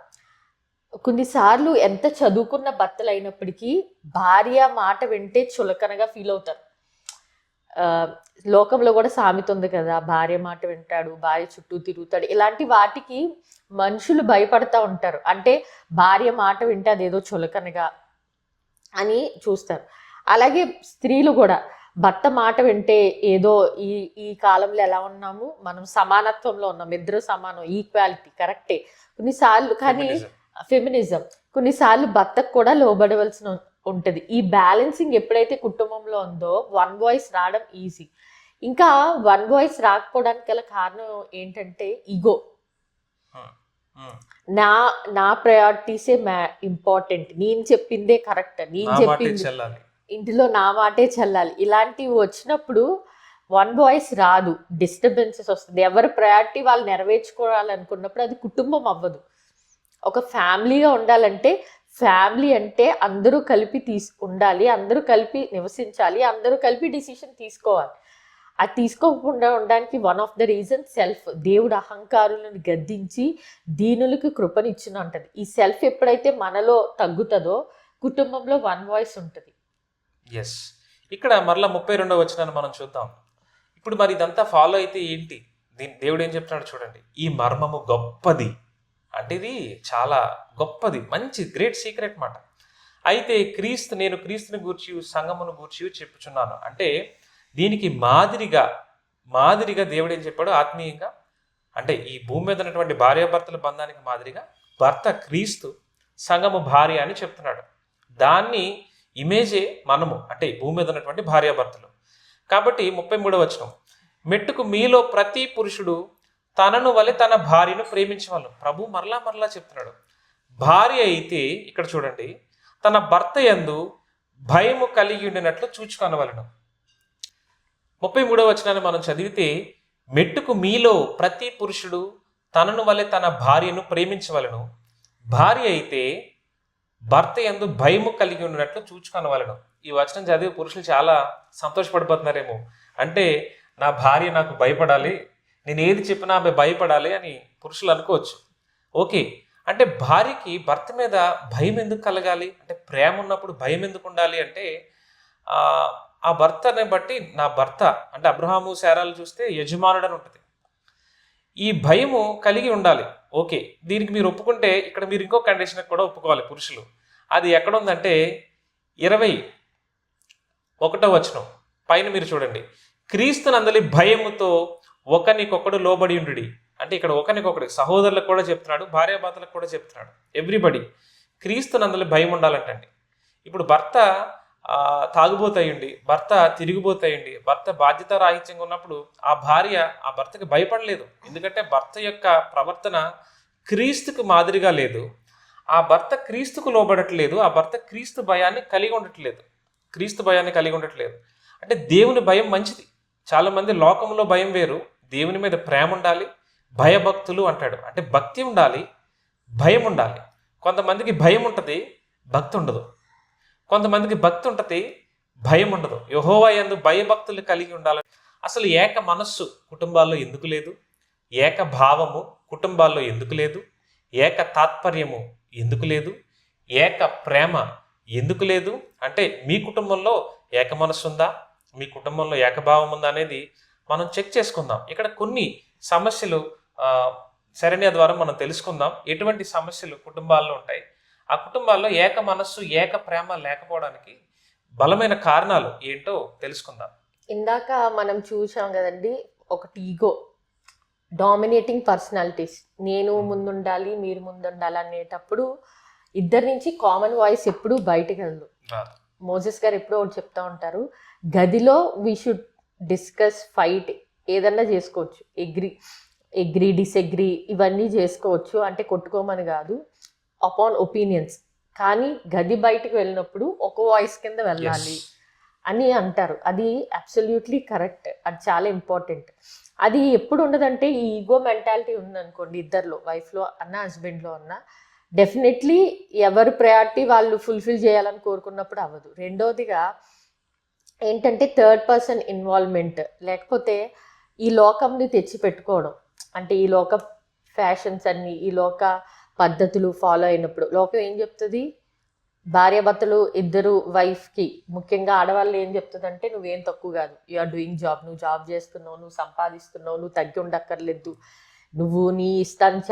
కొన్నిసార్లు ఎంత చదువుకున్న భర్తలు అయినప్పటికీ భార్య మాట వింటే చులకనగా ఫీల్ అవుతారు. లోకంలో కూడా సామెత ఉంది కదా, భార్య మాట వింటాడు, భార్య చుట్టూ తిరుగుతాడు. ఇలాంటి వాటికి మనుషులు భయపడతా ఉంటారు. అంటే భార్య మాట వింటే అదేదో చులకనగా అని చూస్తారు. అలాగే స్త్రీలు కూడా భర్త మాట వింటే ఏదో ఈ ఈ కాలంలో ఎలా ఉన్నాము, మనం సమానత్వంలో ఉన్నాం, ఇద్దరు సమానం, ఈక్వాలిటీ కరెక్టే కొన్నిసార్లు. కానీ ఫెమినిజం కొన్నిసార్లు భర్తకు కూడా లోబడవలసిన ఉంటుంది. ఈ బ్యాలెన్సింగ్ ఎప్పుడైతే కుటుంబంలో ఉందో వన్ వాయిస్ రావడం ఈజీ. ఇంకా వన్ వాయిస్ రాకపోవడానికి గల కారణం ఏంటంటే ఈగో. నా నా ప్రయారిటీసే ఇంపార్టెంట్, నేను చెప్పిందే కరెక్ట్, నేను చెప్పింది ఇంటిలో నా మాటే చెల్లాలి. ఇలాంటివి వచ్చినప్పుడు వన్ వాయిస్ రాదు, డిస్టర్బెన్సెస్ వస్తుంది. ఎవరి ప్రయారిటీ వాళ్ళు నెరవేర్చుకోవాలనుకున్నప్పుడు అది కుటుంబం అవ్వదు. ఒక ఫ్యామిలీగా ఉండాలంటే ఫ్యామిలీ అంటే అందరూ కలిపి ఉండాలి, అందరూ కలిపి నివసించాలి, అందరూ కలిపి డిసిషన్ తీసుకోవాలి. అది తీసుకోకుండా ఉండడానికి one of the reason self. దేవుడు అహంకారులను గద్దించి దీనులకు కృపనిచ్చిన అంటది. ఈ సెల్ఫ్ ఎప్పుడైతే మనలో తగ్గుతుందో కుటుంబంలో వన్ వాయిస్ ఉంటుంది. ఎస్, ఇక్కడ మరలా 32వ వచనాన్ని మనం చూద్దాం. ఇప్పుడు మరి ఇదంతా ఫాలో అయితే ఏంటి? దేవుడు ఏం చెప్తున్నాడు చూడండి. ఈ మర్మము గొప్పది, అంటే ఇది చాలా గొప్పది, మంచి గ్రేట్ సీక్రెట్ మాట. అయితే నేను క్రీస్తుని గూర్చి సంఘమును గూర్చి చెప్పుచున్నాను. అంటే దీనికి మాదిరిగా దేవుడు ఏం చెప్పాడు ఆత్మీయంగా, అంటే ఈ భూమి మీద ఉన్నటువంటి భార్యాభర్తల బంధానికి మాదిరిగా భర్త క్రీస్తు, సంఘము భార్య అని చెప్తున్నాడు. దాన్ని ఇమేజే మనము, అంటే భూమి మీద ఉన్నటువంటి భార్యాభర్తలు. కాబట్టి 33వ వచనం, మెట్టుకు మీలో ప్రతి పురుషుడు తనను వలె తన భార్యను ప్రేమించవలను. ప్రభు మరలా చెప్తున్నాడు. భార్య అయితే ఇక్కడ చూడండి, తన భర్త యందు భయము కలిగి ఉండినట్లు చూచుకొనవలను. 33వ వచనాన్ని మనం చదివితే, మెట్టుకు మీలో ప్రతి పురుషుడు తనను వలె తన భార్యను ప్రేమించవలను, భార్య అయితే భర్త యందు భయము కలిగి ఉన్నట్లు చూచుకొనవలను. ఈ వచనం చదివి పురుషులు చాలా సంతోషపడిపోతున్నారేమో. అంటే నా భార్య నాకు భయపడాలి, నేను ఏది చెప్పినా ఆమె భయపడాలి అని పురుషులు అనుకోవచ్చు. ఓకే, అంటే భార్యకి భర్త మీద భయం ఎందుకు కలగాలి? అంటే ప్రేమ ఉన్నప్పుడు భయం ఎందుకు ఉండాలి? అంటే ఆ భర్తని బట్టి నా భర్త, అంటే అబ్రహాము శారాలు చూస్తే యజమానుడు అని ఉంటుంది. ఈ భయము కలిగి ఉండాలి. ఓకే, దీనికి మీరు ఒప్పుకుంటే ఇక్కడ మీరు ఇంకో కండిషన్ కూడా ఒప్పుకోవాలి పురుషులు. అది ఎక్కడ ఉందంటే 21వ వచనం పైన మీరు చూడండి. క్రీస్తునందలి భయముతో ఒకనికొకడు లోబడి ఉండుడి. అంటే ఇక్కడ ఒకనికొకడు సహోదరులకు కూడా చెప్తున్నాడు, భార్యాభర్తలకు కూడా చెప్తున్నాడు. ఎవ్రీబడి క్రీస్తునందలి భయం ఉండాలంటండి. ఇప్పుడు భర్త తాగుబోతాయండి, భర్త తిరిగిపోతాయండి, భర్త బాధ్యత రాహిత్యంగా ఉన్నప్పుడు ఆ భార్య ఆ భర్తకి భయపడలేదు. ఎందుకంటే భర్త యొక్క ప్రవర్తన క్రీస్తుకు మాదిరిగా లేదు. ఆ భర్త క్రీస్తుకు లోబడట్లేదు, ఆ భర్త క్రీస్తు భయాన్ని కలిగి ఉండట్లేదు. అంటే దేవుని భయం మంచిది. చాలామంది లోకంలో భయం వేరు, దేవుని మీద ప్రేమ ఉండాలి, భయభక్తులు అంటాడు. అంటే భక్తి ఉండాలి, భయం ఉండాలి. కొంతమందికి భయం ఉంటుంది, భక్తి ఉండదు. కొంతమందికి భక్తి ఉంటుంది, భయం ఉండదు. యెహోవా యందు భయభక్తులు కలిగి ఉండాలి. అసలు ఏక మనస్సు కుటుంబాల్లో ఎందుకు లేదు? ఏక భావము కుటుంబాల్లో ఎందుకు లేదు? ఏక తాత్పర్యము ఎందుకు లేదు? ఏక ప్రేమ ఎందుకు లేదు? అంటే మీ కుటుంబంలో ఏక మనస్సు ఉందా? మీ కుటుంబంలో ఏకభావం ఉందా అనేది మనం చెక్ చేసుకుందాం. ఇక్కడ కొన్ని సమస్యలు శరణ్య ద్వారా మనం తెలుసుకుందాం. ఎటువంటి సమస్యలు కుటుంబాల్లో ఉంటాయి, ఆ కుటుంబాల్లో ఏక మనస్సు ఏక ప్రేమ లేకపోవడానికి బలమైన కారణాలు ఏంటో తెలుసుకుందాం. ఇందాక మనం చూసాం కదండి, ఒకటి ఈగో, డామినేటింగ్ పర్సనాలిటీస్, నేను ముందుండాలి మీరు ముందుండాలి అనేటప్పుడు ఇద్దరి నుంచి కామన్ వాయిస్ ఎప్పుడు బయటకు వెళ్ళదు. మోజెస్ గారు ఎప్పుడో ఒకటి చెప్తా ఉంటారు, గదిలో వీ షుడ్ డిస్కస్, ఫైట్ ఏదన్నా చేసుకోవచ్చు, ఎగ్రీ డిసెగ్రీ ఇవన్నీ చేసుకోవచ్చు, అంటే కొట్టుకోమని కాదు, అపాన్ ఒపీనియన్స్. కానీ గది బయటకు వెళ్ళినప్పుడు ఒక వాయిస్ కింద వెళ్ళాలి అని అంటారు. అది అబ్సల్యూట్లీ కరెక్ట్, అది చాలా ఇంపార్టెంట్. అది ఎప్పుడు ఉండదంటే ఈ ఈగో మెంటాలిటీ ఉందనుకోండి ఇద్దరిలో, వైఫ్లో అన్న హస్బెండ్లో అన్న, డెఫినెట్లీ ఎవరి ప్రయారిటీ వాళ్ళు ఫుల్ఫిల్ చేయాలని కోరుకున్నప్పుడు అవ్వదు. రెండోదిగా ఏంటంటే థర్డ్ పర్సన్ ఇన్వాల్వ్మెంట్, లేకపోతే ఈ లోకంని తెచ్చి పెట్టుకోవడం. అంటే ఈ లోక ఫ్యాషన్స్ అన్ని, ఈ లోక పద్ధతులు ఫాలో అయినప్పుడు లోకం ఏం చెప్తుంది, భార్యాభర్తలు ఇద్దరు వైఫ్కి, ముఖ్యంగా ఆడవాళ్ళు ఏం చెప్తుందంటే నువ్వేం తక్కువ కాదు, యు ఆర్ డూయింగ్ జాబ్, నువ్వు జాబ్ చేస్తున్నావు, నువ్వు సంపాదిస్తున్నావు, నువ్వు తగ్గి ఉండక్కర్లేదు, నువ్వు నీ ఇష్టాన్ని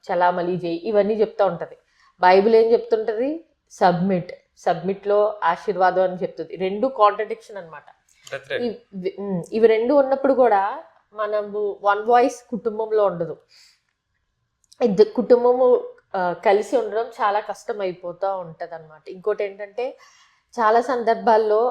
చలామణి చేయి, ఇవన్నీ చెప్తూ ఉంటుంది. బైబిల్ ఏం చెప్తుంటుంది? సబ్మిట్లో ఆశీర్వాదం అని చెప్తుంది. రెండు కాంట్రడిక్షన్ అనమాట. ఇవి రెండు ఉన్నప్పుడు కూడా మనము వన్ వాయిస్ కుటుంబంలో ఉండదు. కుటుంబము కలిసి ఉండడం చాలా కష్టం అయిపోతూ ఉంటుంది అనమాట. ఇంకోటి ఏంటంటే చాలా సందర్భాల్లో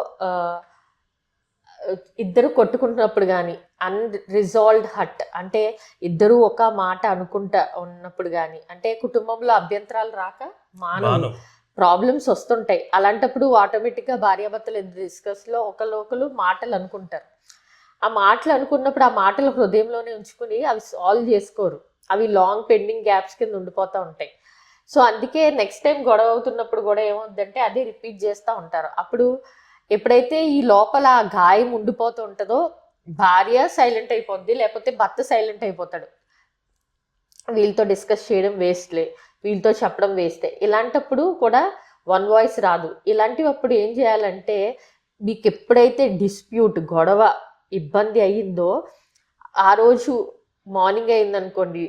ఇద్దరు కొట్టుకుంటున్నప్పుడు కానీ, అన్రిజాల్వ్డ్ హర్ట్ అంటే ఇద్దరు ఒక మాట అనుకుంటా ఉన్నప్పుడు కానీ, అంటే కుటుంబంలో అభ్యంతరాలు రాక మానవ ప్రాబ్లమ్స్ వస్తుంటాయి. అలాంటప్పుడు ఆటోమేటిక్గా భార్యాభర్తలు డిస్కస్లో ఒకరు మాటలు అనుకుంటారు. ఆ మాటలు అనుకున్నప్పుడు ఆ మాటలు హృదయంలోనే ఉంచుకుని అవి సాల్వ్ చేసుకోరు. అవి లాంగ్ పెండింగ్ గ్యాప్స్ కింద ఉండిపోతూ ఉంటాయి. సో అందుకే నెక్స్ట్ టైం గొడవ అవుతున్నప్పుడు కూడా ఏమవుతుందంటే అదే రిపీట్ చేస్తూ ఉంటారు. అప్పుడు ఎప్పుడైతే ఈ లోపల ఆ గాయం ఉండిపోతూ ఉంటుందో భార్య సైలెంట్ అయిపోద్ది, లేకపోతే భర్త సైలెంట్ అయిపోతాడు. వీళ్ళతో డిస్కస్ చేయడం వేస్ట్లే, వీళ్ళతో చెప్పడం వేస్తే. ఇలాంటప్పుడు కూడా వన్ వాయిస్ రాదు. ఇలాంటివి అప్పుడు ఏం చేయాలంటే, మీకు ఎప్పుడైతే డిస్ప్యూట్, గొడవ, ఇబ్బంది అయ్యిందో ఆ రోజు మార్నింగ్ అయిందనుకోండి,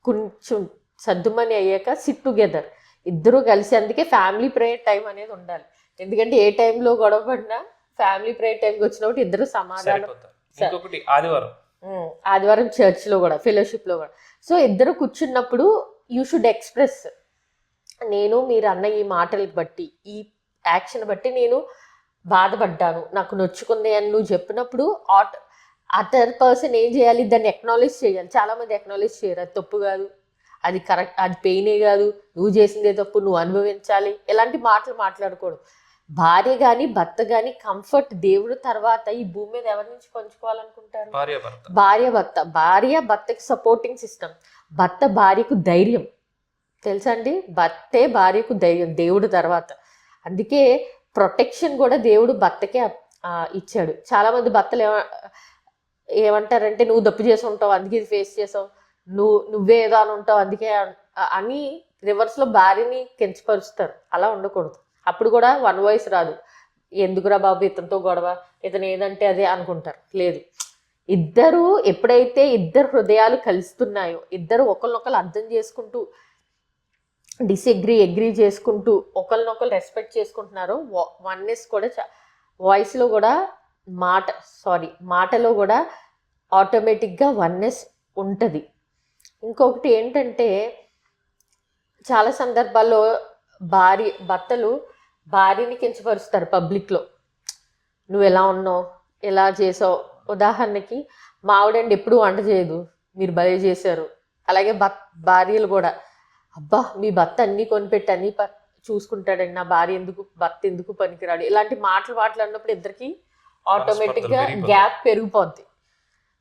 కొంచెం సర్దుమని అయ్యాక సిట్ టుగెదర్ ఇద్దరూ కలిసి. అందుకే ఫ్యామిలీ ప్రేయర్ టైం అనేది ఉండాలి. ఎందుకంటే ఏ టైంలో గొడవ పడినా ఫ్యామిలీ ప్రేయర్ టైంకి వచ్చినప్పుడు ఇద్దరు సమాధానం. ఆదివారం చర్చ్లో కూడా, ఫెలోషిప్లో కూడా. సో ఇద్దరు కూర్చున్నప్పుడు యూ షుడ్ ఎక్స్ప్రెస్, నేను మీరు అన్న ఈ మాటలకు బట్టి, ఈ యాక్షన్ బట్టి నేను బాధపడ్డాను, నాకు నొచ్చుకుంది అని నువ్వు చెప్పినప్పుడు అదర్ పర్సన్ ఏం చేయాలి? దాన్ని ఎక్నాలెడ్జ్ చేయాలి. చాలామంది ఎక్నాలెడ్జ్ చేయరు. అది తప్పు కాదు, అది కరెక్ట్, అది పెయినే కాదు, నువ్వు చేసిందే తప్పు, నువ్వు అనుభవించాలి, ఇలాంటి మాటలు మాట్లాడకూడదు. భార్య కానీ భర్త కానీ కంఫర్ట్ దేవుడు తర్వాత ఈ భూమి మీద ఎవరి నుంచి పంచుకోవాలనుకుంటారు? భార్య భర్తకి సపోర్టింగ్ సిస్టమ్, భర్త భార్యకు ధైర్యం. తెలుసా అండి? భర్తే భార్యకు ధైర్యం దేవుడు తర్వాత. అందుకే ప్రొటెక్షన్ కూడా దేవుడు భర్తకే ఇచ్చాడు. చాలామంది భర్తలు ఏమంటారంటే నువ్వు తప్పు చేసి ఉంటావు అందుకే ఇది ఫేస్ చేసావు, నువ్వే ఏదో అని ఉంటావు అందుకే అని రివర్స్లో భార్యని కించపరుస్తారు. అలా ఉండకూడదు. అప్పుడు కూడా వన్ వాయిస్ రాదు. ఎందుకురా బాబు ఇతనితో గొడవ, ఇతను ఏదంటే అదే అనుకుంటారు. లేదు, ఇద్దరు ఎప్పుడైతే ఇద్దరు హృదయాలు కలుస్తున్నాయో, ఇద్దరు ఒకరినొకరు అర్థం చేసుకుంటూ, అగ్రీ చేసుకుంటూ, ఒకరినొకరు రెస్పెక్ట్ చేసుకుంటున్నారో, వన్నెస్ కూడా వాయిస్లో కూడా మాటలో కూడా ఆటోమేటిక్గా వన్నెస్ ఉంటుంది. ఇంకొకటి ఏంటంటే చాలా సందర్భాల్లో భర్తలు భార్యని కించపరుస్తారు పబ్లిక్లో. నువ్వు ఎలా ఉన్నావు, ఎలా చేసావు. ఉదాహరణకి మా ఆవిడండి ఎప్పుడు వంట చేయదు, మీరు భలే చేశారు. అలాగే భార్యలు కూడా, అబ్బా మీ భర్త అన్నీ కొనిపెట్టి అన్నీ చూసుకుంటాడండి, నా భర్త ఎందుకు పనికిరాడు, ఇలాంటి మాట్లాడినప్పుడు ఇద్దరికి ఆటోమేటిక్గా గ్యాప్ పెరిగిపోద్ది.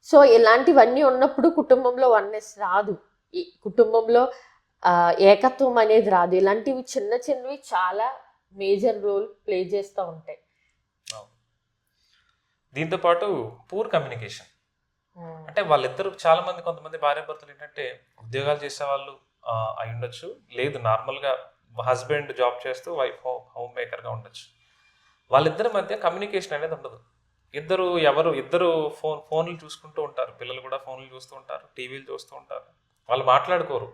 సో ఇలాంటివన్నీ ఉన్నప్పుడు కుటుంబంలో వన్నెస్ రాదు, ఈ కుటుంబంలో ఏకత్వం అనేది రాదు. ఇలాంటివి చిన్నవి చాలా మేజర్ రోల్ ప్లే చేస్తూ ఉంటాయి. దీంతో పాటు పూర్ కమ్యూనికేషన్, అంటే వాళ్ళిద్దరు చాలా మంది, కొంతమంది భార్యాభర్తలు ఏంటంటే ఉద్యోగాలు చేసే వాళ్ళు అయి ఉండొచ్చు, లేదు నార్మల్గా హస్బెండ్ జాబ్ చేస్తూ వైఫ్ హోమ్ మేకర్గా ఉండొచ్చు. వాళ్ళిద్దరి మధ్య కమ్యూనికేషన్ అనేది ఉండదు. ఇద్దరు ఫోన్లు చూసుకుంటూ ఉంటారు, పిల్లలు కూడా ఫోన్లు చూస్తూ ఉంటారు, టీవీలు చూస్తూ ఉంటారు, వాళ్ళు మాట్లాడుకోరు.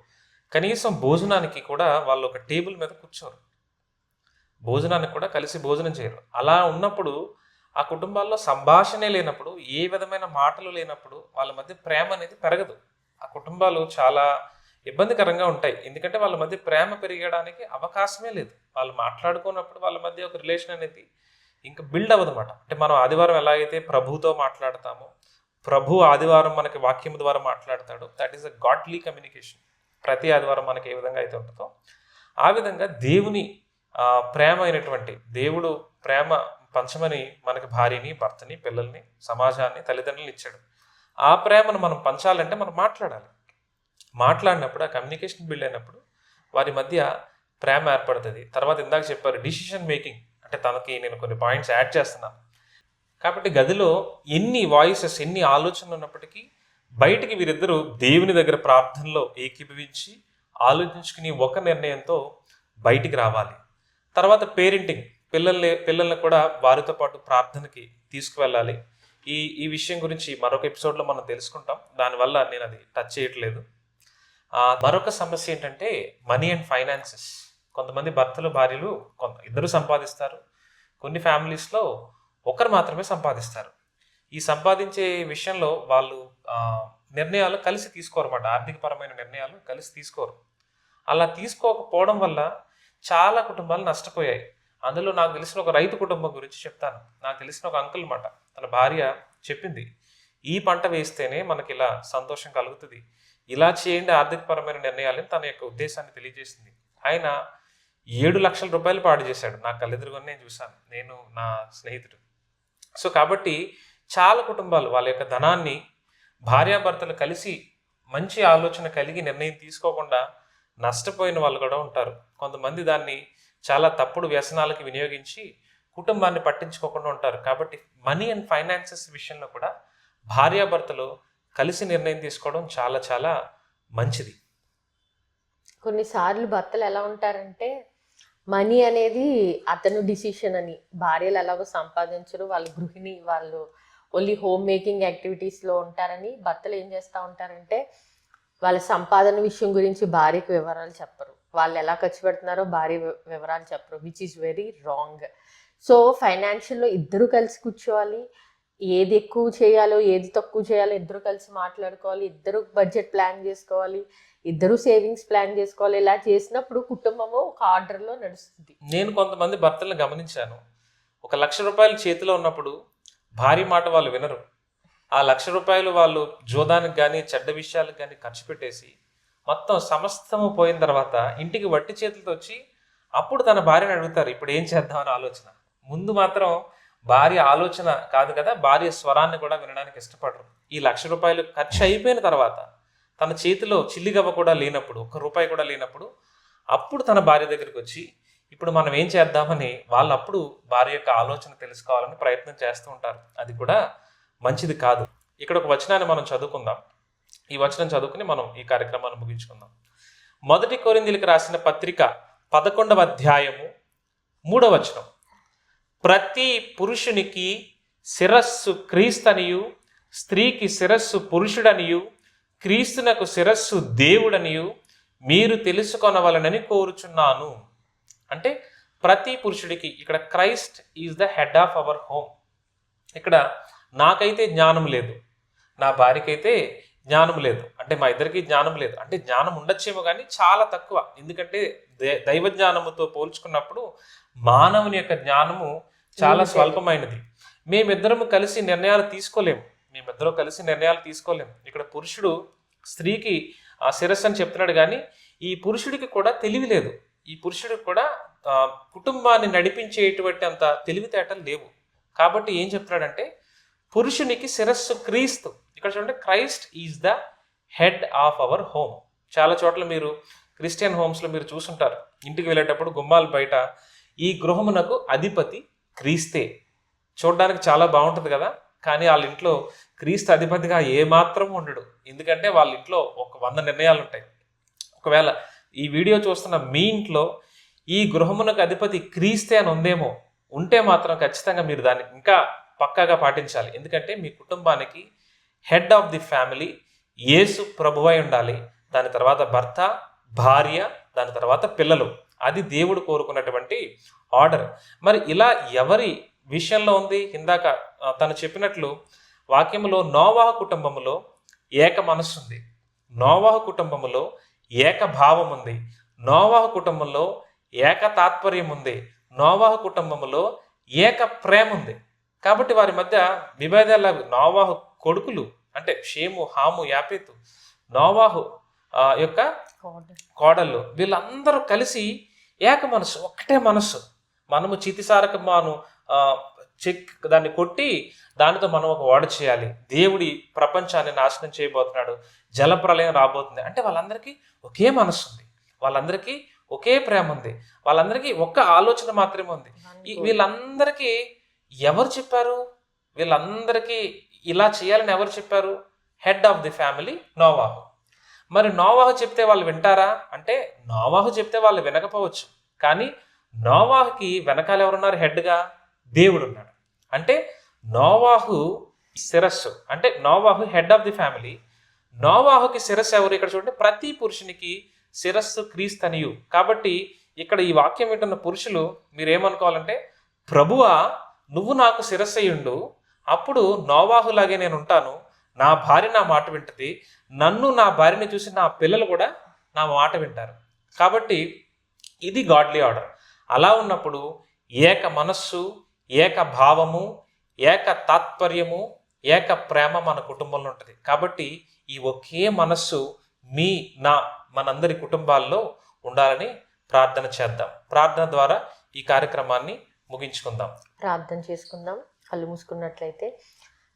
కనీసం భోజనానికి కూడా వాళ్ళు ఒక టేబుల్ మీద కూర్చోరు, భోజనానికి కూడా కలిసి భోజనం చేయరు. అలా ఉన్నప్పుడు ఆ కుటుంబాల్లో సంభాషణే లేనప్పుడు, ఏ విధమైన మాటలు లేనప్పుడు వాళ్ళ మధ్య ప్రేమ అనేది పెరగదు. ఆ కుటుంబాలు చాలా ఇబ్బందికరంగా ఉంటాయి. ఎందుకంటే వాళ్ళ మధ్య ప్రేమ పెరగడానికి అవకాశమే లేదు. వాళ్ళు మాట్లాడుకున్నప్పుడు వాళ్ళ మధ్య ఒక రిలేషన్ అనేది ఇంకా బిల్డ్ అవ్వదు అనమాట. అంటే మనం ఆదివారం ఎలా అయితే ప్రభుతో మాట్లాడతామో, ప్రభు ఆదివారం మనకి వాక్యం ద్వారా మాట్లాడతాడు. That is a godly communication. ప్రతి ఆదివారం మనకి ఏ విధంగా అయితే ఉంటుందో ఆ విధంగా దేవుని ప్రేమ అయినటువంటి దేవుడు ప్రేమ పంచమని మనకి భార్యని, భర్తని, పిల్లల్ని, సమాజాన్ని, తల్లిదండ్రులను ఇచ్చాడు. ఆ ప్రేమను మనం పంచాలంటే మనం మాట్లాడాలి. మాట్లాడినప్పుడు ఆ కమ్యూనికేషన్ బిల్డ్ అయినప్పుడు వారి మధ్య ప్రేమ ఏర్పడుతుంది. తర్వాత ఇందాక చెప్పారు డిసిషన్ మేకింగ్, అంటే తనకి నేను కొన్ని పాయింట్స్ యాడ్ చేస్తున్నాను కాబట్టి గదిలో ఎన్ని వాయిసెస్, ఎన్ని ఆలోచనలు ఉన్నప్పటికీ బయటికి వీరిద్దరూ దేవుని దగ్గర ప్రార్థనలో ఏకీభవించి ఆలోచించుకుని ఒక నిర్ణయంతో బయటికి రావాలి. తర్వాత పేరెంటింగ్, పిల్లల్ని కూడా వారితో పాటు ప్రార్థనకి తీసుకువెళ్ళాలి. ఈ విషయం గురించి మరొక ఎపిసోడ్లో మనం తెలుసుకుంటాం, దానివల్ల నేను అది టచ్ చేయట్లేదు. మరొక సమస్య ఏంటంటే మనీ అండ్ ఫైనాన్సెస్. కొంతమంది భర్తలు భార్యలు ఇద్దరు సంపాదిస్తారు, కొన్ని ఫ్యామిలీస్లో ఒకరు మాత్రమే సంపాదిస్తారు. ఈ సంపాదించే విషయంలో వాళ్ళు నిర్ణయాలు కలిసి తీసుకోరు అన్నమాట. ఆర్థికపరమైన నిర్ణయాలు కలిసి తీసుకోరు. అలా తీసుకోకపోవడం వల్ల చాలా కుటుంబాలు నష్టపోయాయి. అందులో నాకు తెలిసిన ఒక రైతు కుటుంబం గురించి చెప్తాను. నాకు తెలిసిన ఒక అంకుల్ మాట, తన భార్య చెప్పింది, ఈ పంట వేస్తేనే మనకి ఇలా సంతోషం కలుగుతుంది, ఇలా చేయండి ఆర్థికపరమైన నిర్ణయాలని తన యొక్క ఉద్దేశాన్ని తెలియజేసింది. ఆయన 7 లక్షల రూపాయలు పాడు చేశాడు. నా కళ్ళెదురుగానే నేను చూశాను, నేను నా స్నేహితుడు. సో కాబట్టి చాలా కుటుంబాలు వాళ్ళ యొక్క ధనాన్ని భార్యాభర్తలు కలిసి మంచి ఆలోచన కలిగి నిర్ణయం తీసుకోకుండా నష్టపోయిన వాళ్ళు కూడా ఉంటారు. కొంతమంది దాన్ని చాలా తప్పుడు వ్యసనాలకు వినియోగించి కుటుంబాన్ని పట్టించుకోకుండా ఉంటారు. కాబట్టి మనీ అండ్ ఫైనాన్సెస్ విషయంలో కూడా భార్యాభర్తలు కలిసి నిర్ణయం తీసుకోవడం చాలా చాలా మంచిది. కొన్నిసార్లు భర్తలు ఎలా ఉంటారంటే మనీ అనేది అతను డిసిషన్ అని, భార్యలు ఎలాగో సంపాదించరు, వాళ్ళు గృహిణి, వాళ్ళు ఓన్లీ హోమ్ మేకింగ్ యాక్టివిటీస్లో ఉంటారని భర్తలు ఏం చేస్తూ ఉంటారంటే వాళ్ళ సంపాదన విషయం గురించి భార్యకు వివరాలు చెప్పరు, వాళ్ళు ఎలా ఖర్చు పెడుతున్నారో భార్య వివరాలు చెప్పరు, which is very wrong. So ఫైనాన్షియల్లో ఇద్దరు కలిసి కూర్చోవాలి, ఏది ఎక్కువ చేయాలో ఏది తక్కువ చేయాలో ఇద్దరు కలిసి మాట్లాడుకోవాలి, ఇద్దరు బడ్జెట్ ప్లాన్ చేసుకోవాలి, ఇద్దరు సేవింగ్స్ ప్లాన్ చేసుకోవాలి. ఇలా చేసినప్పుడు కుటుంబము ఒక ఆర్డర్లో నడుస్తుంది. నేను కొంతమంది భర్తలను గమనించాను, 1 లక్ష రూపాయలు చేతిలో ఉన్నప్పుడు భార్య మాట వాళ్ళు వినరు. ఆ 1 లక్ష రూపాయలు వాళ్ళు జోదానికి కానీ చెడ్డ విషయాలకు కానీ ఖర్చు పెట్టేసి మొత్తం సమస్తము పోయిన తర్వాత ఇంటికి వట్టి చేతులతో వచ్చి అప్పుడు తన భార్యను అడుగుతారు, ఇప్పుడు ఏం చేద్దామని ఆలోచన. ముందు మాత్రం భార్య ఆలోచన కాదు కదా, భార్య స్వరాన్ని కూడా వినడానికి ఇష్టపడరు. ఈ 1 లక్ష రూపాయలు ఖర్చు అయిపోయిన తర్వాత తన చేతిలో చిల్లిగవ్వ కూడా లేనప్పుడు, 1 రూపాయి కూడా లేనప్పుడు అప్పుడు తన భార్య దగ్గరికి వచ్చి ఇప్పుడు మనం ఏం చేద్దామని వాళ్ళు అప్పుడు భార్య యొక్క ఆలోచన తెలుసుకోవాలని ప్రయత్నం చేస్తూ ఉంటారు. అది కూడా మంచిది కాదు. ఇక్కడ ఒక వచనాన్ని మనం చదువుకుందాం. ఈ వచనం చదువుకుని మనం ఈ కార్యక్రమాన్ని ముగించుకుందాం. 1 కొరింథీయులకు రాసిన పత్రిక 11వ అధ్యాయము 3వ వచనం. ప్రతి పురుషునికి శిరస్సు క్రీస్తనియు, స్త్రీకి శిరస్సు పురుషుడనియు, క్రీస్తునకు శిరస్సు దేవుడనియు మీరు తెలుసుకొనవలనని కోరుచున్నాను. అంటే ప్రతి పురుషుడికి, ఇక్కడ Christ is the head of our home. ఇక్కడ నాకైతే జ్ఞానం లేదు, నా భార్యకైతే జ్ఞానం లేదు, అంటే మా ఇద్దరికి జ్ఞానం లేదు, అంటే జ్ఞానం ఉండొచ్చేమో కానీ చాలా తక్కువ. ఎందుకంటే దైవ జ్ఞానముతో పోల్చుకున్నప్పుడు మానవుని యొక్క జ్ఞానము చాలా స్వల్పమైనది. మేమిద్దరము కలిసి నిర్ణయాలు తీసుకోలేము, ఇక్కడ పురుషుడు స్త్రీకి ఆ శిరస్సు అని చెప్తున్నాడు కానీ ఈ పురుషుడికి కూడా తెలివి లేదు, ఈ పురుషుడికి కూడా కుటుంబాన్ని నడిపించేటువంటి అంత తెలివితేటలు లేవు. కాబట్టి ఏం చెప్తున్నాడంటే పురుషునికి శిరస్సు క్రీస్తు. ఇక్కడ చూడండి, Christ is the head of our home. చాలా చోట్ల మీరు క్రిస్టియన్ హోమ్స్లో మీరు చూసుంటారు, ఇంటికి వెళ్ళేటప్పుడు గుమ్మాల బయట ఈ గృహమునకు అధిపతి క్రీస్తే. చూడడానికి చాలా బాగుంటుంది కదా, కానీ వాళ్ళ ఇంట్లో క్రీస్తు అధిపతిగా ఏమాత్రం ఉండడు. ఎందుకంటే వాళ్ళ ఇంట్లో ఒక 100 నిర్ణయాలు ఉంటాయి. ఒకవేళ ఈ వీడియో చూస్తున్న మీ ఇంట్లో ఈ గృహమునకు అధిపతి క్రీస్తే అని ఉంటే మాత్రం ఖచ్చితంగా మీరు దాన్ని ఇంకా పక్కాగా పాటించాలి. ఎందుకంటే మీ కుటుంబానికి హెడ్ ఆఫ్ ది ఫ్యామిలీ యేసు ప్రభువై ఉండాలి. దాని తర్వాత భర్త, భార్య, దాని తర్వాత పిల్లలు. అది దేవుడు కోరుకున్నటువంటి ఆర్డర్. మరి ఇలా ఎవరి విషయంలో ఉంది? ఇందాక తను చెప్పినట్లు వాక్యములో నోవాహు కుటుంబములో ఏక మనస్సు ఉంది, నోవాహు కుటుంబములో ఏక భావం ఉంది, నోవాహు కుటుంబంలో ఏక తాత్పర్యం ఉంది, నోవాహు కుటుంబములో ఏక ప్రేమ ఉంది. కాబట్టి వారి మధ్య విభేదాలు. నోవాహు కొడుకులు అంటే షేము, హాము, యాపేతు, నోవాహు యొక్క కోడళ్ళు, వీళ్ళందరూ కలిసి ఏక మనస్సు, ఒక్కటే మనస్సు. మనము చితిసారకమాను దాన్ని కొట్టి దానితో మనం ఒక ఓడ చేయాలి, దేవుడి ప్రపంచాన్ని నాశనం చేయబోతున్నాడు, జలప్రలయం రాబోతుంది అంటే వాళ్ళందరికీ ఒకే మనస్సు ఉంది, వాళ్ళందరికీ ఒకే ప్రేమ ఉంది, వాళ్ళందరికీ ఒక్క ఆలోచన మాత్రమే ఉంది. వీళ్ళందరికీ ఎవరు చెప్పారు? వీళ్ళందరికీ ఇలా చేయాలని ఎవరు చెప్పారు? హెడ్ ఆఫ్ ది ఫ్యామిలీ నోవాహు. మరి నోవాహు చెప్తే వాళ్ళు వింటారా అంటే నోవాహు చెప్తే వాళ్ళు వినకపోవచ్చు, కానీ నోవాహుకి వెనకాల ఎవరున్నారు? హెడ్గా దేవుడు ఉన్నాడు. అంటే నోవాహు శిరస్సు, అంటే నోవాహు హెడ్ ఆఫ్ ది ఫ్యామిలీ. నోవాహుకి శిరస్సు ఎవరు? ఇక్కడ చూడండి, ప్రతి పురుషునికి శిరస్సు క్రీస్తనియు. కాబట్టి ఇక్కడ ఈ వాక్యం వింటున్న పురుషులు మీరేమనుకోవాలంటే, ప్రభువా నువ్వు నాకు శిరస్సయ్యుండు, అప్పుడు నోవాహులాగే నేను ఉంటాను, నా భార్య నా మాట వింటది, నన్ను నా భార్యని చూసి నా పిల్లలు కూడా నా మాట వింటారు. కాబట్టి ఇది గాడ్లీ ఆర్డర్. అలా ఉన్నప్పుడు ఏక మనస్సు, ఏక భావము, ఏక తాత్పర్యము, ఏక ప్రేమ మన కుటుంబంలో ఉంటుంది. కాబట్టి ఈ ఒకే మనస్సు మనందరి కుటుంబాల్లో ఉండాలని ప్రార్థన చేద్దాం. ప్రార్థన ద్వారా ఈ కార్యక్రమాన్ని ముగించుకుందాం. ప్రార్థన చేసుకుందాం. కళ్ళు మూసుకున్నట్లయితే,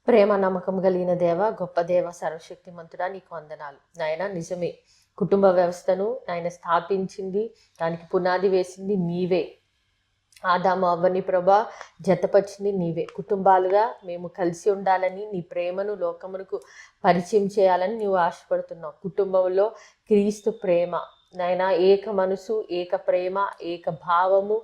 ప్రేమ నమ్మకం కలిగిన దేవ, గొప్ప దేవ, సర్వశక్తిమంతుడా, నీకు వందనాలు నాయన. నిజమే, కుటుంబ వ్యవస్థను నాయన స్థాపించింది, దానికి పునాది వేసింది నీవే. ఆదాము అవ్వని ప్రభా జతపరిచింది నీవే. కుటుంబాలుగా మేము కలిసి ఉండాలని, నీ ప్రేమను లోకమునకు పరిచయం చేయాలని నీవు ఆశపడుతున్నావు. కుటుంబంలో క్రీస్తు ప్రేమ నాయన, ఏక మనసు, ఏక ప్రేమ, ఏక భావము,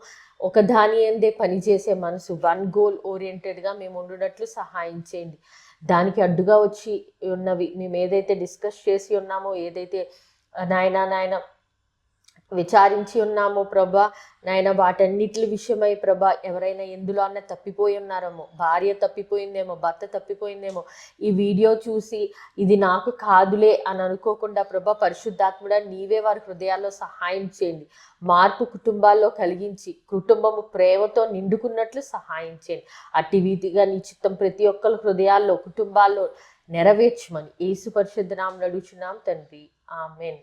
ఒక దాని ఎందే పనిచేసే మనసు, వన్ గోల్ ఓరియంటెడ్గా మేము ఉండునట్లు సహాయం చేయండి. దానికి అడ్డుగా వచ్చి ఉన్నవి మేము ఏదైతే డిస్కస్ చేసి ఉన్నామో, ఏదైతే నాయన విచారించి ఉన్నామో ప్రభా నాయన, వాటన్నిటి విషయమై ప్రభా ఎవరైనా ఎందులో అన్న తప్పిపోయి ఉన్నారేమో, భార్య తప్పిపోయిందేమో, భర్త తప్పిపోయిందేమో, ఈ వీడియో చూసి ఇది నాకు కాదులే అని అనుకోకుండా ప్రభా పరిశుద్ధాత్ముడా నీవే వారి హృదయాల్లో సహాయం చేయండి. మార్పు కుటుంబాల్లో కలిగించి కుటుంబము ప్రేమతో నిండుకున్నట్లు సహాయం చేయండి. అట్టి రీతిగా నీ చిత్తం ప్రతి ఒక్కరి హృదయాల్లో, కుటుంబాల్లో నెరవేర్చమని యేసు పరిశుద్ధ నామమున అడుగుచున్నాం తండ్రి, ఆమేన్.